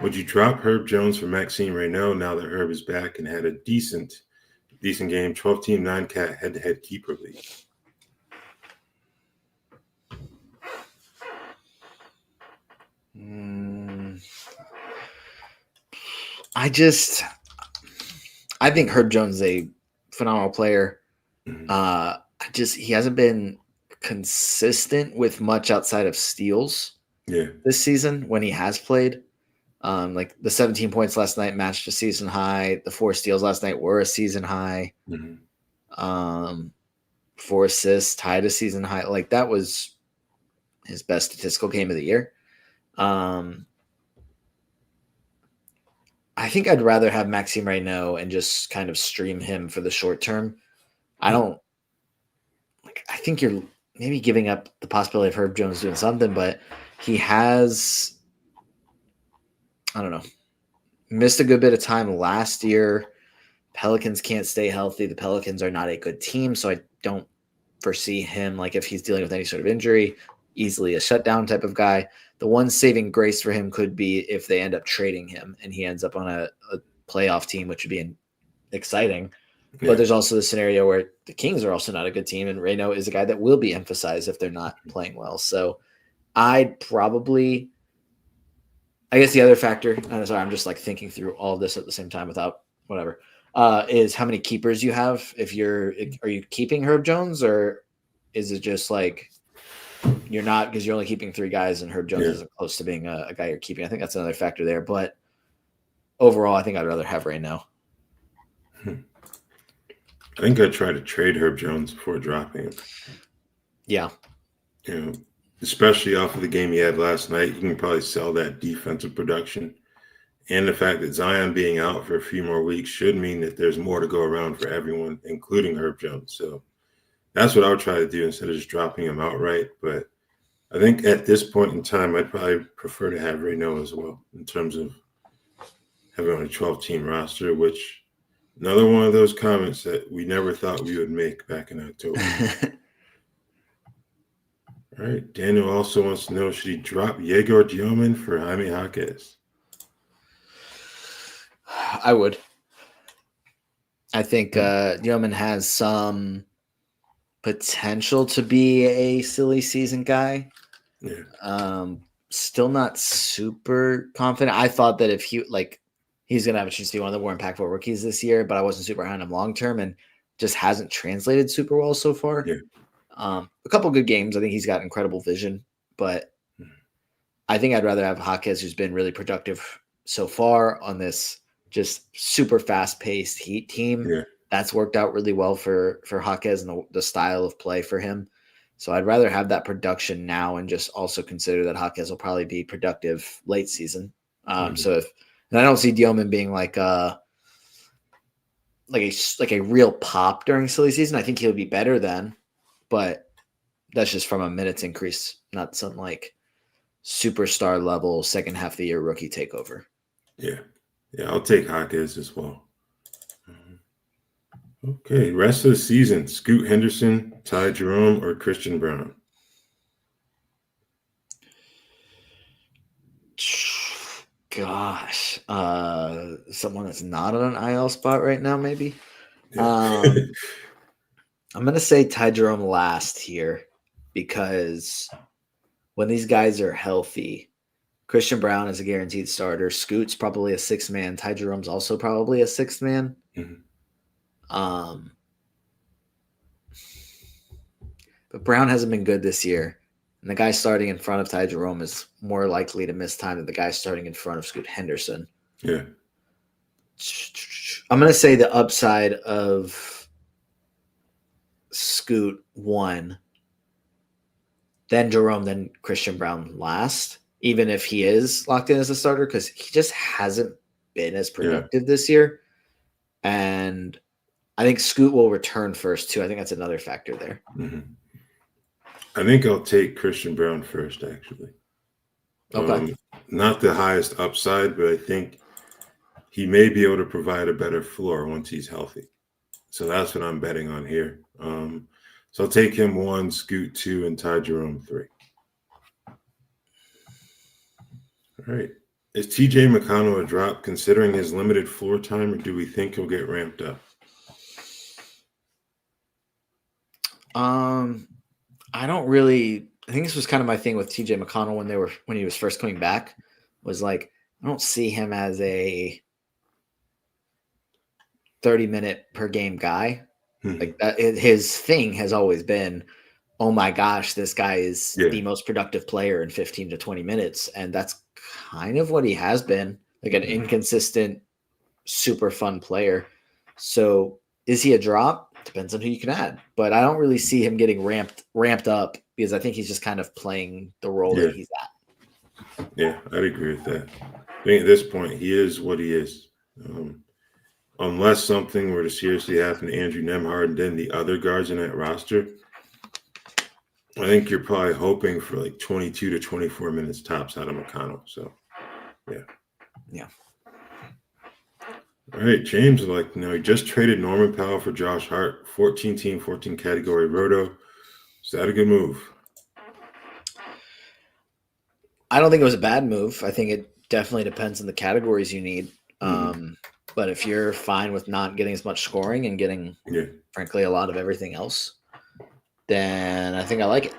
S1: Would you drop Herb Jones for Maxime Reynaud now that Herb is back and had a decent game, 12-team, 9-cat head-to-head keeper league?
S2: I think Herb Jones is a phenomenal player. He hasn't been consistent with much outside of steals this season when he has played. Like the 17 points last night matched a season high. The 4 steals last night were a season high. 4 assists tied a season high. Like that was his best statistical game of the year. I think I'd rather have Maxime Reynaud and just kind of stream him for the short term. I think you're maybe giving up the possibility of Herb Jones doing something, but he has, I don't know, missed a good bit of time last year. Pelicans can't stay healthy. The Pelicans are not a good team, so I don't foresee him, like if he's dealing with any sort of injury, easily a shutdown type of guy. The one saving grace for him could be if they end up trading him and he ends up on a playoff team, which would be exciting. Yeah. But there's also the scenario where the Kings are also not a good team, and Reynaud is a guy that will be emphasized if they're not playing well. So I guess the other factor, I'm just like thinking through all of this at the same time without whatever, is how many keepers you have. Are you keeping Herb Jones, or is it just like you're not, because you're only keeping 3 guys and Herb Jones isn't close to being a guy you're keeping? I think that's another factor there. But overall, I think I'd rather have Reynaud.
S1: I think I'd try to trade Herb Jones before dropping him.
S2: Yeah.
S1: Especially off of the game he had last night, you can probably sell that defensive production. And the fact that Zion being out for a few more weeks should mean that there's more to go around for everyone, including Herb Jones. So that's what I would try to do instead of just dropping him outright. But I think at this point in time, I'd probably prefer to have Reynaud as well in terms of having on a 12-team roster, which another one of those comments that we never thought we would make back in October. All right. Daniel also wants to know, should he drop Yegor Dioman for Jaime Jaquez?
S2: I would. I think Dioman has some potential to be a silly season guy. Yeah. Still not super confident. I thought that if he's going to have a chance to be one of the more impactful rookies this year, but I wasn't super high on him long term and just hasn't translated super well so far. Yeah. A couple good games. I think he's got incredible vision, but I think I'd rather have Jaquez, who's been really productive so far on this just super fast-paced Heat team. Yeah. That's worked out really well for Jaquez and the style of play for him. So I'd rather have that production now and just also consider that Jaquez will probably be productive late season. So and I don't see Dioman being like a real pop during silly season. I think he'll be better then, but that's just from a minutes increase, not some like superstar level second half of the year rookie takeover.
S1: Yeah. I'll take Jaquez as well. Okay, rest of the season: Scoot Henderson, Ty Jerome, or Christian Brown?
S2: Gosh, someone that's not on an IL spot right now, maybe. Yeah. I'm gonna say Ty Jerome last here because when these guys are healthy, Christian Brown is a guaranteed starter. Scoot's probably a 6th man. Ty Jerome's also probably a 6th man. Mm-hmm. But Brown hasn't been good this year. And the guy starting in front of Ty Jerome is more likely to miss time than the guy starting in front of Scoot Henderson.
S1: Yeah.
S2: I'm going to say the upside of Scoot 1, then Jerome, then Christian Brown last, even if he is locked in as a starter, because he just hasn't been as productive this year. And I think Scoot will return first, too. I think that's another factor there.
S1: Mm-hmm. I think I'll take Christian Brown first, actually.
S2: Okay.
S1: Not the highest upside, but I think he may be able to provide a better floor once he's healthy. So that's what I'm betting on here. So I'll take him 1, Scoot 2, and Ty Jerome 3. All right. Is TJ McConnell a drop considering his limited floor time, or do we think he'll get ramped up?
S2: I don't really. I think this was kind of my thing with TJ McConnell when he was first coming back. Was like, I don't see him as a 30-minute per game guy. Like that, his thing has always been, oh my gosh, this guy is the most productive player in 15 to 20 minutes. And that's kind of what he has been, like an inconsistent, super fun player. So is he a drop? Depends on who you can add. But I don't really see him getting ramped up because I think he's just kind of playing the role that he's at.
S1: Yeah, I'd agree with that. I think at this point, he is what he is. Unless something were to seriously happen to Andrew Nembhard and then the other guards in that roster, I think you're probably hoping for like 22 to 24 minutes tops out of McConnell. So, yeah.
S2: Yeah.
S1: All right, James would like to know, he just traded Norman Powell for Josh Hart, 14 team, 14 category roto. Is that a good move?
S2: I don't think it was a bad move. I think it definitely depends on the categories you need. But if you're fine with not getting as much scoring and getting, frankly, a lot of everything else, then I think I like it.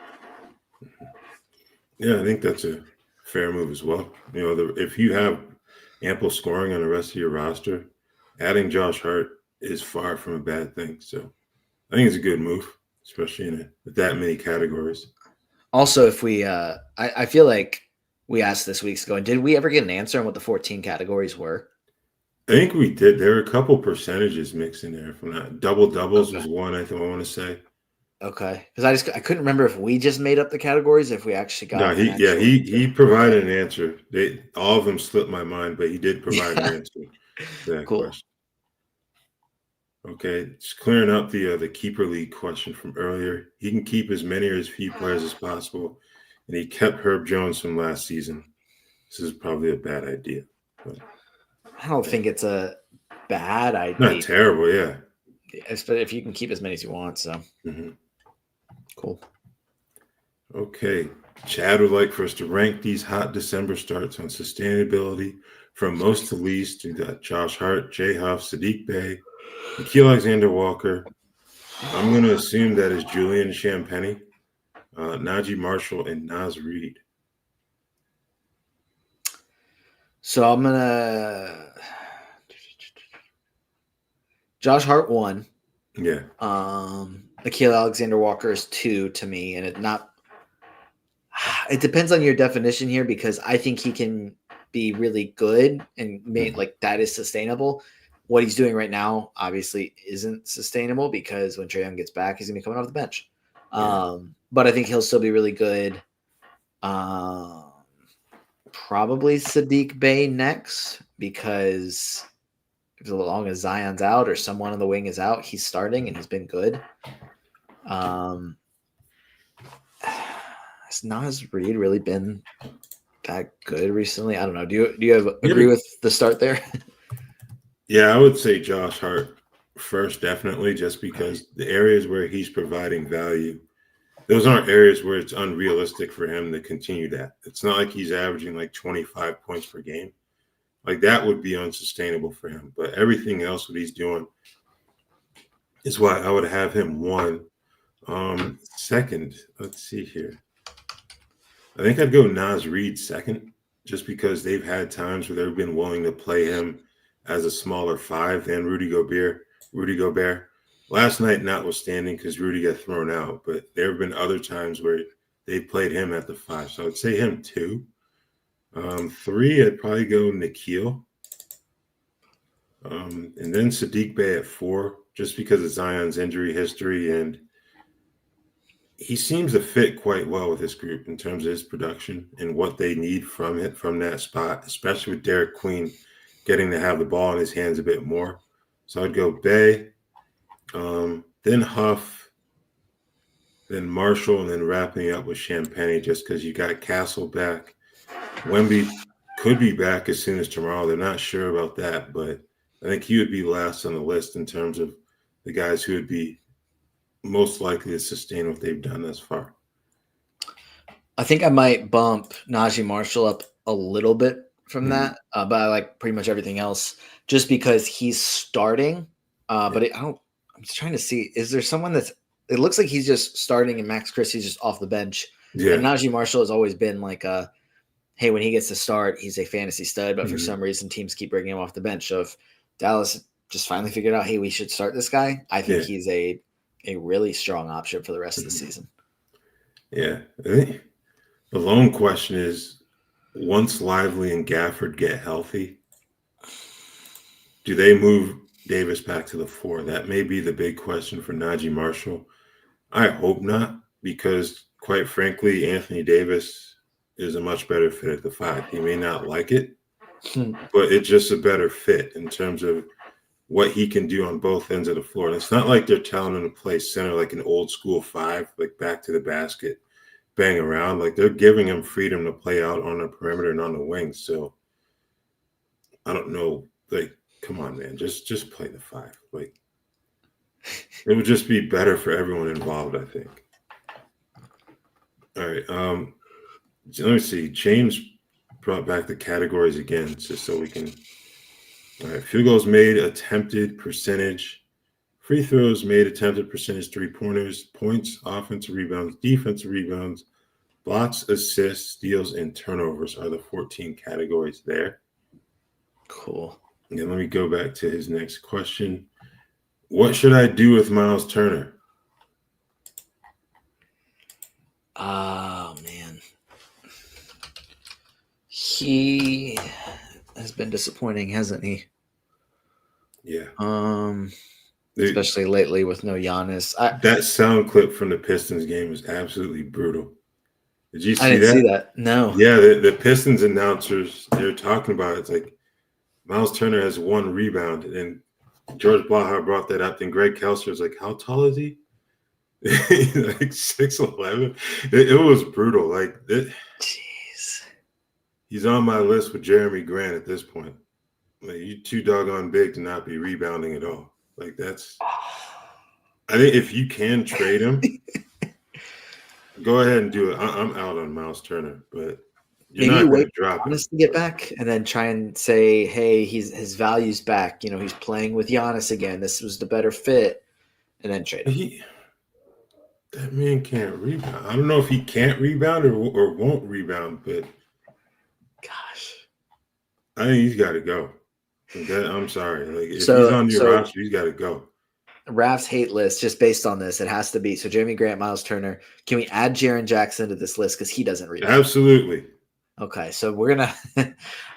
S1: Yeah, I think that's a fair move as well. You know, if you have ample scoring on the rest of your roster, adding Josh Hart is far from a bad thing. So I think it's a good move, especially with that many categories.
S2: Also, if we, I feel like we asked this weeks ago, and did we ever get an answer on what the 14 categories were?
S1: I think we did. There are a couple percentages mixed in there. From that, double doubles was one. I want to say.
S2: Okay, because I couldn't remember if we just made up the categories, if we actually got.
S1: No, he provided an answer. All of them slipped my mind, but he did provide an answer to that question. Okay, just clearing up the keeper league question from earlier. He can keep as many or as few players as possible, and he kept Herb Jones from last season. This is probably a bad idea. But
S2: I don't think it's a bad idea.
S1: Not terrible, yeah.
S2: If you can keep as many as you want, so cool.
S1: Okay, Chad would like for us to rank these hot December starts on sustainability from most to least. We got Josh Hart, Jay Huff, Sadiq Bey, Nikhil Alexander-Walker. I'm going to assume that is Julian Champagny, Najee Marshall, and Naz Reid.
S2: So I'm gonna Josh Hart 1.
S1: Yeah.
S2: Nikhil Alexander-Walker is 2 to me, and it depends on your definition here because I think he can be really good and like that is sustainable. What he's doing right now obviously isn't sustainable because when Trae Young gets back, he's gonna be coming off the bench. But I think he'll still be really good. Probably Sadiq Bey next because as long as Zion's out or someone on the wing is out, he's starting and he's been good. Has Naz Reid really been that good recently? I don't know. Do you agree with the start there?
S1: Yeah, I would say Josh Hart first, definitely, just because the areas where he's providing value, those aren't areas where it's unrealistic for him to continue that. It's not like he's averaging like 25 points per game. Like that would be unsustainable for him. But everything else what he's doing is why I would have him 1. Second, let's see here. I think I'd go Naz Reid second, just because they've had times where they've been willing to play him as a smaller 5 than Rudy Gobert. Last night, notwithstanding, because Rudy got thrown out, but there have been other times where they played him at the 5. So I'd say him 2. 3, I'd probably go Nikhil. And then Sadiq Bey at 4, just because of Zion's injury history. And he seems to fit quite well with this group in terms of his production and what they need from that spot, especially with Derek Queen getting to have the ball in his hands a bit more. So I'd go Bey, then Huff, then Marshall, and then wrapping up with Champagny just because you got Castle back. Wemby could be back as soon as tomorrow. They're not sure about that, but I think he would be last on the list in terms of the guys who would be most likely to sustain what they've done thus far.
S2: I think I might bump Najee Marshall up a little bit from
S1: Mhm.
S2: that, but I like pretty much everything else just because he's starting. But I'm just trying to see, is there someone it looks like he's just starting and Max Christie's just off the bench. And
S1: Yeah.
S2: Najee Marshall has always been like hey, when he gets to start, he's a fantasy stud, but for
S1: Mhm.
S2: some reason teams keep bringing him off the bench. So if Dallas just finally figured out, hey, we should start this guy, I think
S1: Yeah.
S2: he's a really strong option for the rest of the
S1: Mhm.
S2: season.
S1: Yeah. I think the lone question is, once Lively and Gafford get healthy, do they move Davis back to the 4? That may be the big question for Najee Marshall. I hope not, because quite frankly, Anthony Davis is a much better fit at the 5. He may not like it, but it's just a better fit in terms of what he can do on both ends of the floor. And it's not like they're telling him to play center like an old school 5, like back to the basket, bang around. Like they're giving him freedom to play out on the perimeter and on the wings. So I don't know. Like, come on, man, just play the 5. Like it would just be better for everyone involved, I think. All right. Let me see. James brought back the categories again, just so we can. All right. Field goals made, attempted percentage, free throws made, attempted percentage, 3-pointers, points, offensive rebounds, defensive rebounds, blocks, assists, steals, and turnovers are the 14 categories there.
S2: Cool.
S1: And let me go back to his next question. What should I do with Miles Turner?
S2: Oh, man. He has been disappointing, hasn't he?
S1: Yeah.
S2: Especially lately with no Giannis.
S1: That sound clip from the Pistons game was absolutely brutal. Did you see
S2: I didn't
S1: that?
S2: see that. No.
S1: Yeah, the Pistons announcers, they're talking about it. It's like Miles Turner has 1 rebound, and George Blaha brought that up. Then Greg Kelser was like, "How tall is he?" Like 6'11". It was brutal. Like
S2: Jeez.
S1: he's on my list with Jeremy Grant at this point. Like you too doggone big to not be rebounding at all. Like that's. I think if you can trade him, go ahead and do it. I'm out on Miles Turner, but you're
S2: Maybe
S1: not
S2: you
S1: going
S2: wait
S1: to drop
S2: for
S1: him.
S2: Giannis to get back and then try and say, hey, his value's back. You know, he's playing with Giannis again. This was the better fit. And then trade him.
S1: That man can't rebound. I don't know if he can't rebound or won't rebound, but
S2: Gosh.
S1: I think he's got to go. Like I'm sorry. Like if he's
S2: So
S1: on your roster, he's got to go.
S2: Raf's hate list, just based on this, it has to be. So Jeremy Grant, Miles Turner. Can we add Jaren Jackson to this list because he doesn't rebound?
S1: Absolutely.
S2: Okay, so we're gonna we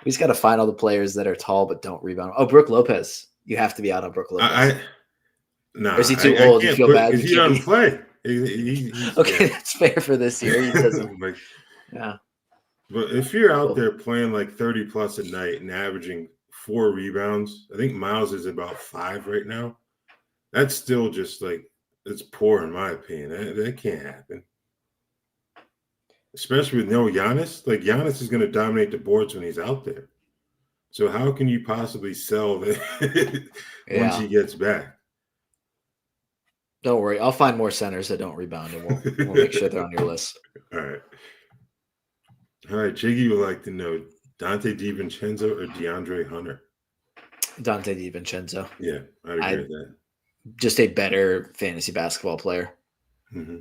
S2: just got to find all the players that are tall but don't rebound. Oh, Brooke Lopez, you have to be out on Brooke Lopez. Or is he too
S1: I
S2: old? You
S1: can't
S2: feel
S1: put
S2: bad?
S1: because
S2: You
S1: he
S2: can't
S1: doesn't
S2: be.
S1: play.
S2: Okay,
S1: Yeah.
S2: that's fair for this year. He doesn't.
S1: Like,
S2: Yeah.
S1: but if you're out
S2: Cool.
S1: there playing like 30 plus a night and averaging 4 rebounds, I think Miles is about 5 right now. That's still just like it's poor in my opinion. That can't happen. Especially with no Giannis. Like Giannis is going to dominate the boards when he's out there. So how can you possibly sell that once
S2: Yeah.
S1: he gets back?
S2: Don't worry. I'll find more centers that don't rebound, and we'll make sure they're on your list.
S1: All right. All right. Jiggy would like to know Dante DiVincenzo or DeAndre Hunter?
S2: Dante DiVincenzo.
S1: Yeah, I'd agree with that.
S2: Just a better fantasy basketball player.
S1: Mm-hmm.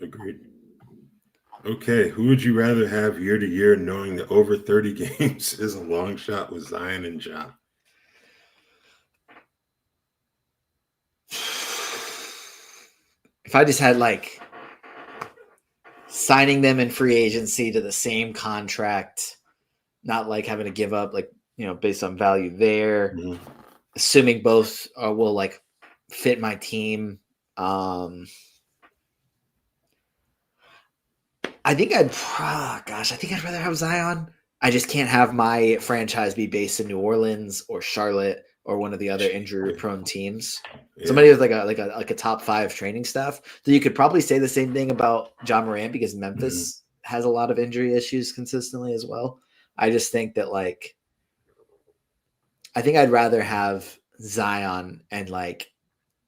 S1: Agreed. Okay, who would you rather have year to year, knowing that over 30 games is a long shot with Zion and Ja?
S2: If I just had like signing them in free agency to the same contract, not like having to give up, like, you know, based on value there,
S1: Mm-hmm.
S2: assuming both will like fit my team. I think I'd rather have Zion. I just can't have my franchise be based in New Orleans or Charlotte or one of the other injury-prone teams.
S1: Yeah.
S2: Somebody with like a top 5 training staff. So you could probably say the same thing about John Morant because Memphis has a lot of injury issues consistently as well. I just think that I think I'd rather have Zion, and like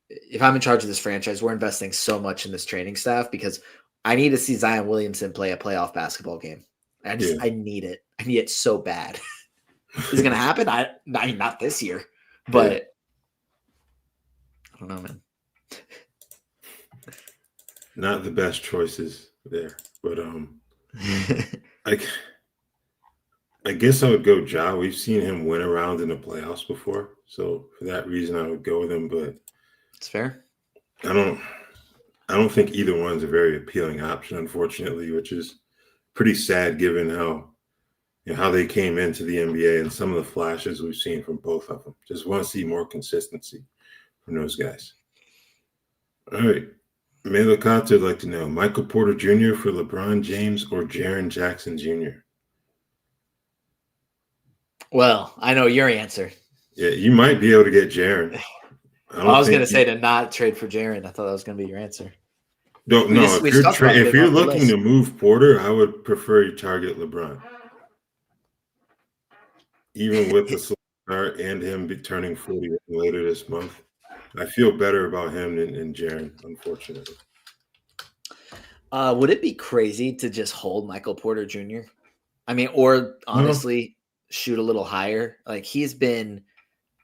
S2: if I'm in charge of this franchise, we're investing so much in this training staff because I need to see Zion Williamson play a playoff basketball game. I need it. I need it so bad. Is it going to happen? I mean, not this year, but I don't know, man.
S1: Not the best choices there, but I guess I would go Ja. We've seen him win a round in the playoffs before, so for that reason, I would go with him. But
S2: it's fair.
S1: I don't think either one's a very appealing option, unfortunately, which is pretty sad given how they came into the NBA and some of the flashes we've seen from both of them. Just want to see more consistency from those guys. All right. Melakato would like to know Michael Porter Jr. for LeBron James or Jaren Jackson Jr.?
S2: Well, I know your answer.
S1: Yeah, you might be able to get Jaren.
S2: I was going to say to not trade for Jaren. I thought that was going to be your answer.
S1: If you're looking to move Porter, I would prefer you target LeBron. Even with the start and him be turning 40 later this month, I feel better about him than Jaren, unfortunately.
S2: Would it be crazy to just hold Michael Porter Jr.? I mean, or honestly, shoot a little higher. Like, he's been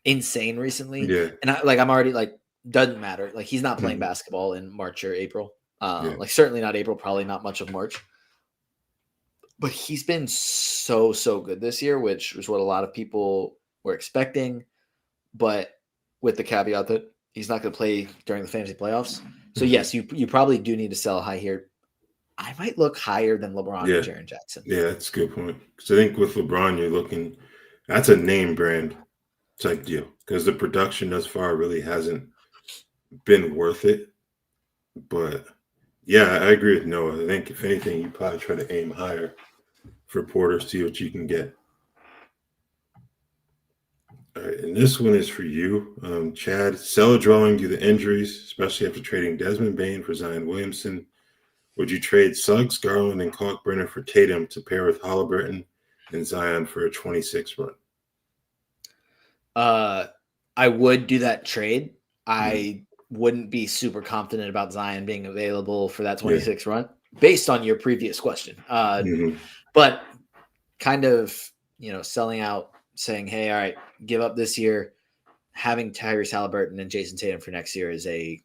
S2: insane recently.
S1: Yeah.
S2: And I'm already doesn't matter. Like, he's not playing basketball in March or April. Certainly not April, probably not much of March. But he's been so good this year, which was what a lot of people were expecting. But with the caveat that he's not going to play during the fantasy playoffs. So, yes, you probably do need to sell high here. I might look higher than LeBron and Jaren Jackson.
S1: Yeah, that's a good point. Because I think with LeBron, you're looking – that's a name brand type deal because the production thus far really hasn't been worth it. But, yeah, I agree with Noah. I think if anything, you probably try to aim higher for Porter, see what you can get. All right, and this one is for you, Chad. Sell a drawing due to injuries, especially after trading Desmond Bane for Zion Williamson. Would you trade Suggs, Garland, and Kalkbrenner for Tatum to pair with Halliburton and Zion for a 26 run?
S2: I would do that trade. I wouldn't be super confident about Zion being available for that 26 run based on your previous question. But kind of, selling out, saying, hey, all right, give up this year. Having Tyrese Halliburton and Jason Tatum for next year is a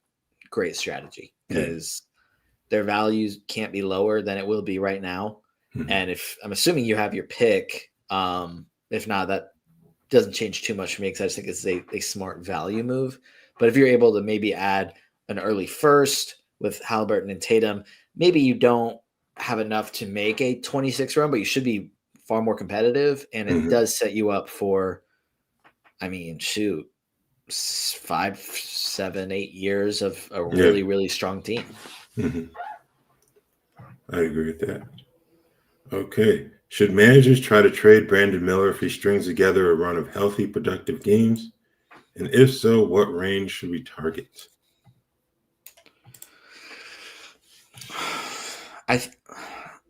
S2: great strategy because their values can't be lower than it will be right now. And if I'm assuming you have your pick, if not, that doesn't change too much for me because I just think it's a smart value move. But if you're able to maybe add an early first with Halliburton and Tatum, maybe you don't have enough to make a 26 run, but you should be far more competitive. And it does set you up for, 5, 7, 8 years of a really, really strong team.
S1: I agree with that. Okay. Should managers try to trade Brandon Miller if he strings together a run of healthy, productive games? And if so, what range should we target?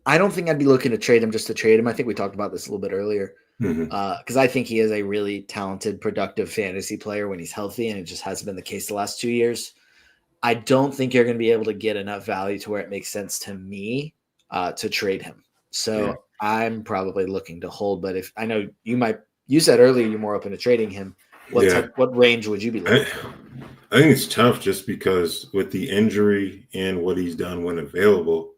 S2: I don't think I'd be looking to trade him just to trade him. I think we talked about this a little bit earlier. Because I think he is a really talented, productive fantasy player when he's healthy, and it just hasn't been the case the last 2 years. I don't think you're going to be able to get enough value to where it makes sense to me to trade him. So I'm probably looking to hold. But if I know you said earlier you're more open to trading him. What range would you be looking for?
S1: I think it's tough just because with the injury and what he's done when available,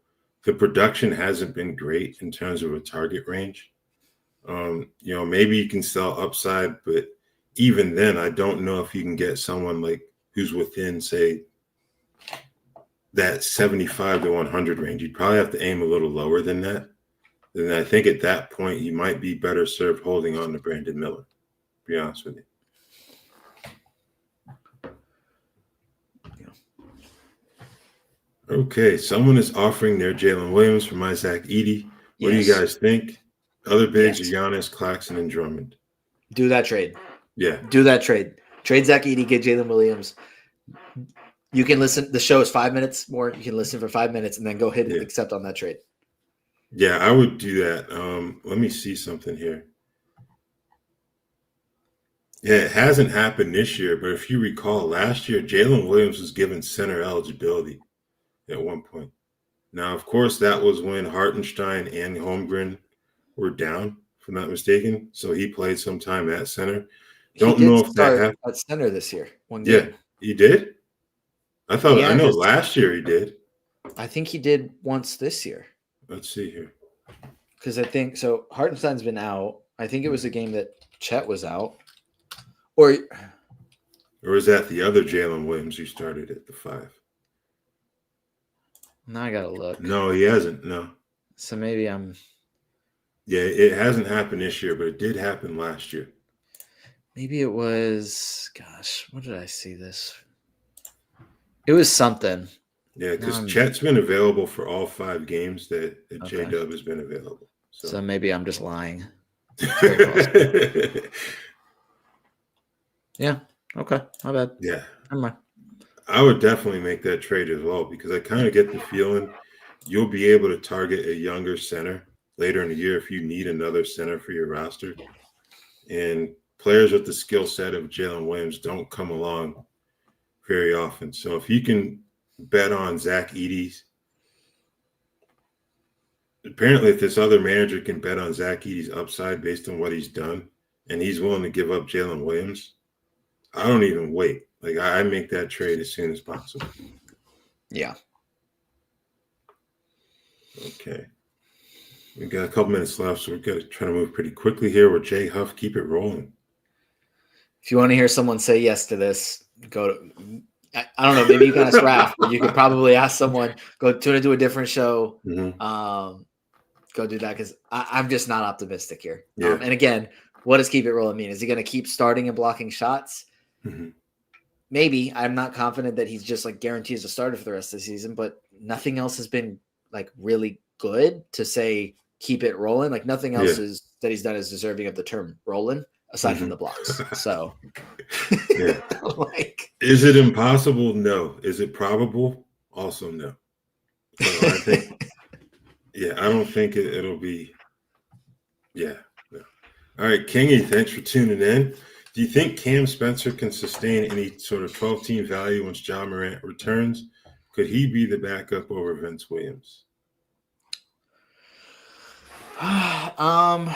S1: the production hasn't been great in terms of a target range. Maybe you can sell upside, but even then, I don't know if you can get someone like who's within, say, that 75 to 100 range. You'd probably have to aim a little lower than that. Then I think at that point, you might be better served holding on to Brandon Miller, to be honest with you. Okay, someone is offering their Jalen Williams for my Zach Edey. What do you guys think? Other bigs are Giannis, Claxton, and Drummond.
S2: Do that trade.
S1: Yeah.
S2: Do that trade. Trade Zach Edey, get Jalen Williams. You can listen. The show is 5 minutes more. You can listen for 5 minutes and then go hit accept on that trade.
S1: Yeah, I would do that. Let me see something here. Yeah, it hasn't happened this year, but if you recall, last year, Jalen Williams was given center eligibility at one point. Now, of course, that was when Hartenstein and Holmgren were down, if I'm not mistaken. So he played some time at center.
S2: He
S1: Don't
S2: did
S1: know if that
S2: start
S1: happened.
S2: at center this year, one
S1: Yeah,
S2: game.
S1: he did. I
S2: Yeah,
S1: know last year he did.
S2: I think he did once this year.
S1: Let's see here.
S2: Because I think so. Hartenstein's been out. I think it was a game that Chet was out, or
S1: Or is that the other Jalen Williams who started at the 5?
S2: now I gotta look.
S1: No, he hasn't. No.
S2: So maybe I'm.
S1: Yeah, it hasn't happened this year, but it did happen last year.
S2: Maybe it was. Gosh, what did I see this? It was something.
S1: Yeah, because Chet's been available for all 5 games that
S2: Okay.
S1: J-Dub has been available.
S2: So maybe I'm just lying. Yeah. Okay. My bad.
S1: Yeah.
S2: Never mind.
S1: I would definitely make that trade as well because I kind of get the feeling you'll be able to target a younger center later in the year if you need another center for your roster. And players with the skill set of Jalen Williams don't come along very often. So if you can bet on Zach Edey's, apparently if this other manager can bet on Zach Edey's upside based on what he's done, and he's willing to give up Jalen Williams, I don't even wait. Like I make that trade as soon as possible.
S2: Yeah.
S1: Okay. We got a couple minutes left, so we've got to try to move pretty quickly here with Jay Huff. Keep it rolling.
S2: If you want to hear someone say yes to this, go to. I don't know. Maybe you can ask Raph, but you could probably ask someone. Go to do a different show.
S1: Mm-hmm.
S2: Go do that because I'm just not optimistic here.
S1: Yeah.
S2: And again, what does keep it rolling mean? Is he going to keep starting and blocking shots?
S1: Mm-hmm.
S2: Maybe. I'm not confident that he's just like guarantees a starter for the rest of the season, but nothing else has been like really good to say keep it rolling. Like nothing else is that he's done is deserving of the term rolling aside from the blocks. So
S1: yeah.
S2: like,
S1: is it impossible? No. Is it probable? Also no. So I think I don't think it'll be no. All right, Kingy, thanks for tuning in. Do you think Cam Spencer can sustain any sort of 12-team value once Ja Morant returns? Could he be the backup over Vince Williams?
S2: I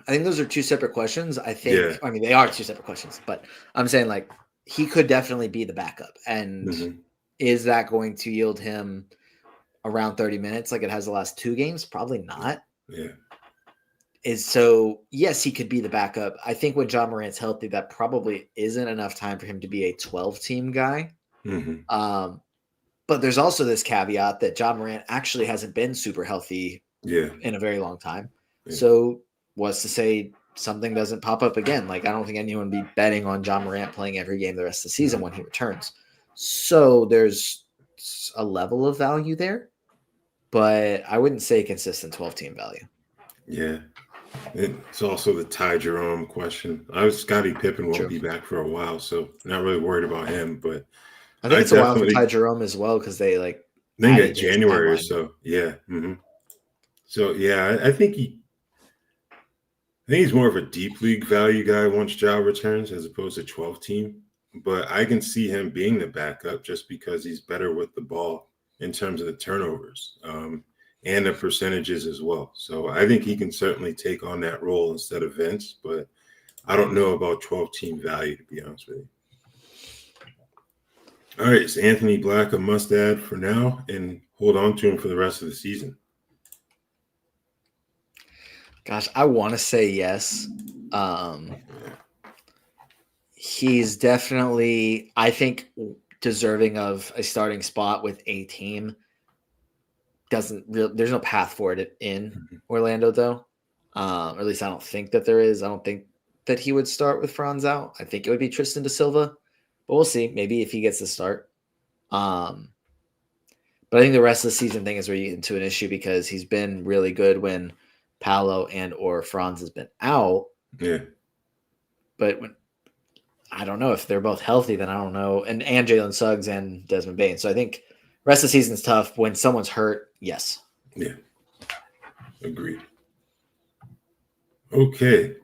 S2: think those are two separate questions. I think, I mean, they are two separate questions, but I'm saying like he could definitely be the backup. And is that going to yield him around 30 minutes like it has the last 2 games? Probably not.
S1: Yeah.
S2: Yes, he could be the backup. I think when Ja Morant's healthy, that probably isn't enough time for him to be a 12-team guy.
S1: Mm-hmm.
S2: But there's also this caveat that Ja Morant actually hasn't been super healthy in a very long time. Yeah. So what's to say something doesn't pop up again? Like I don't think anyone would be betting on Ja Morant playing every game the rest of the season when he returns. So there's a level of value there, but I wouldn't say consistent 12-team value.
S1: Yeah. It's also the Ty Jerome question. Scottie Pippen won't be back for a while, so not really worried about him. But
S2: I think it's a while for Ty Jerome as well because they
S1: at January or so. Yeah. Mm-hmm. So I think he's more of a deep league value guy once Ja returns as opposed to 12-team. But I can see him being the backup just because he's better with the ball in terms of the turnovers. And the percentages as well. So I think he can certainly take on that role instead of Vince, but I don't know about 12-team value, to be honest with you. All right, it's Anthony Black a must-add for now and hold on to him for the rest of the season.
S2: Gosh, I want to say yes. He's definitely, I think, deserving of a starting spot with a team. There's no path for it in Orlando though. Or at least I don't think that there is. I don't think that he would start with Franz out. I think it would be Tristan da Silva, but we'll see. Maybe if he gets the start. But I think the rest of the season thing is where you get into an issue because he's been really good when Paolo and or Franz has been out.
S1: Yeah.
S2: But I don't know if they're both healthy, then I don't know. And Jalen Suggs and Desmond Bane. So I think rest of the season's tough. When someone's hurt, yes.
S1: Yeah. Agreed. Okay.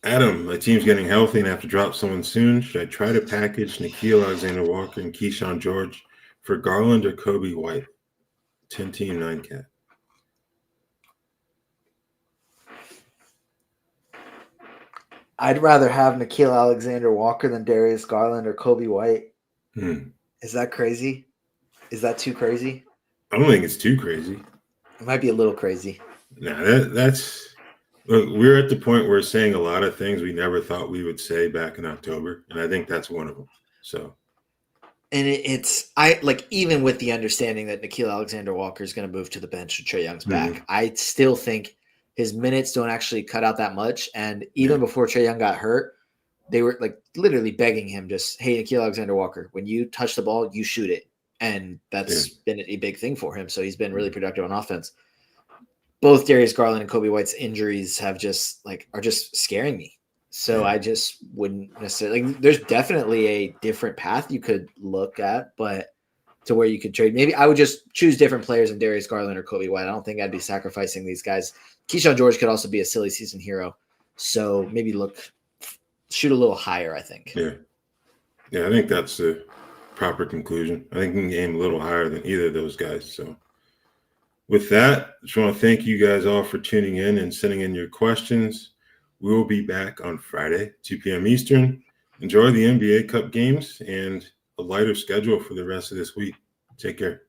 S1: Adam, my team's getting healthy and I have to drop someone soon. Should I try to package Nickeil Alexander-Walker and Keyshawn George for Garland or Kobe White? 10 team, 9 cat.
S2: I'd rather have Nikhil Alexander-Walker than Darius Garland or Kobe White. Is that crazy? Is that too crazy?
S1: I don't think it's too crazy.
S2: It might be a little crazy.
S1: Nah, that's look, we're at the point where we're saying a lot of things we never thought we would say back in October, and I think that's one of them. So,
S2: and it's I like even with the understanding that Nikhil Alexander-Walker is going to move to the bench with Trae Young's back, I still think his minutes don't actually cut out that much. And even before Trae Young got hurt, they were like literally begging him, just, hey, Nikhil Alexander-Walker, when you touch the ball, you shoot it. And that's been a big thing for him. So he's been really productive on offense. Both Darius Garland and Kobe White's injuries are just scaring me. So I just wouldn't necessarily there's definitely a different path you could look at, but to where you could trade. Maybe I would just choose different players than Darius Garland or Kobe White. I don't think I'd be sacrificing these guys. Keyshawn George could also be a silly season hero. So maybe shoot a little higher, I think.
S1: Yeah, I think that's the proper conclusion. I think we can aim a little higher than either of those guys. So with that, I just want to thank you guys all for tuning in and sending in your questions. We will be back on Friday, 2 p.m. Eastern. Enjoy the NBA Cup games and a lighter schedule for the rest of this week. Take care.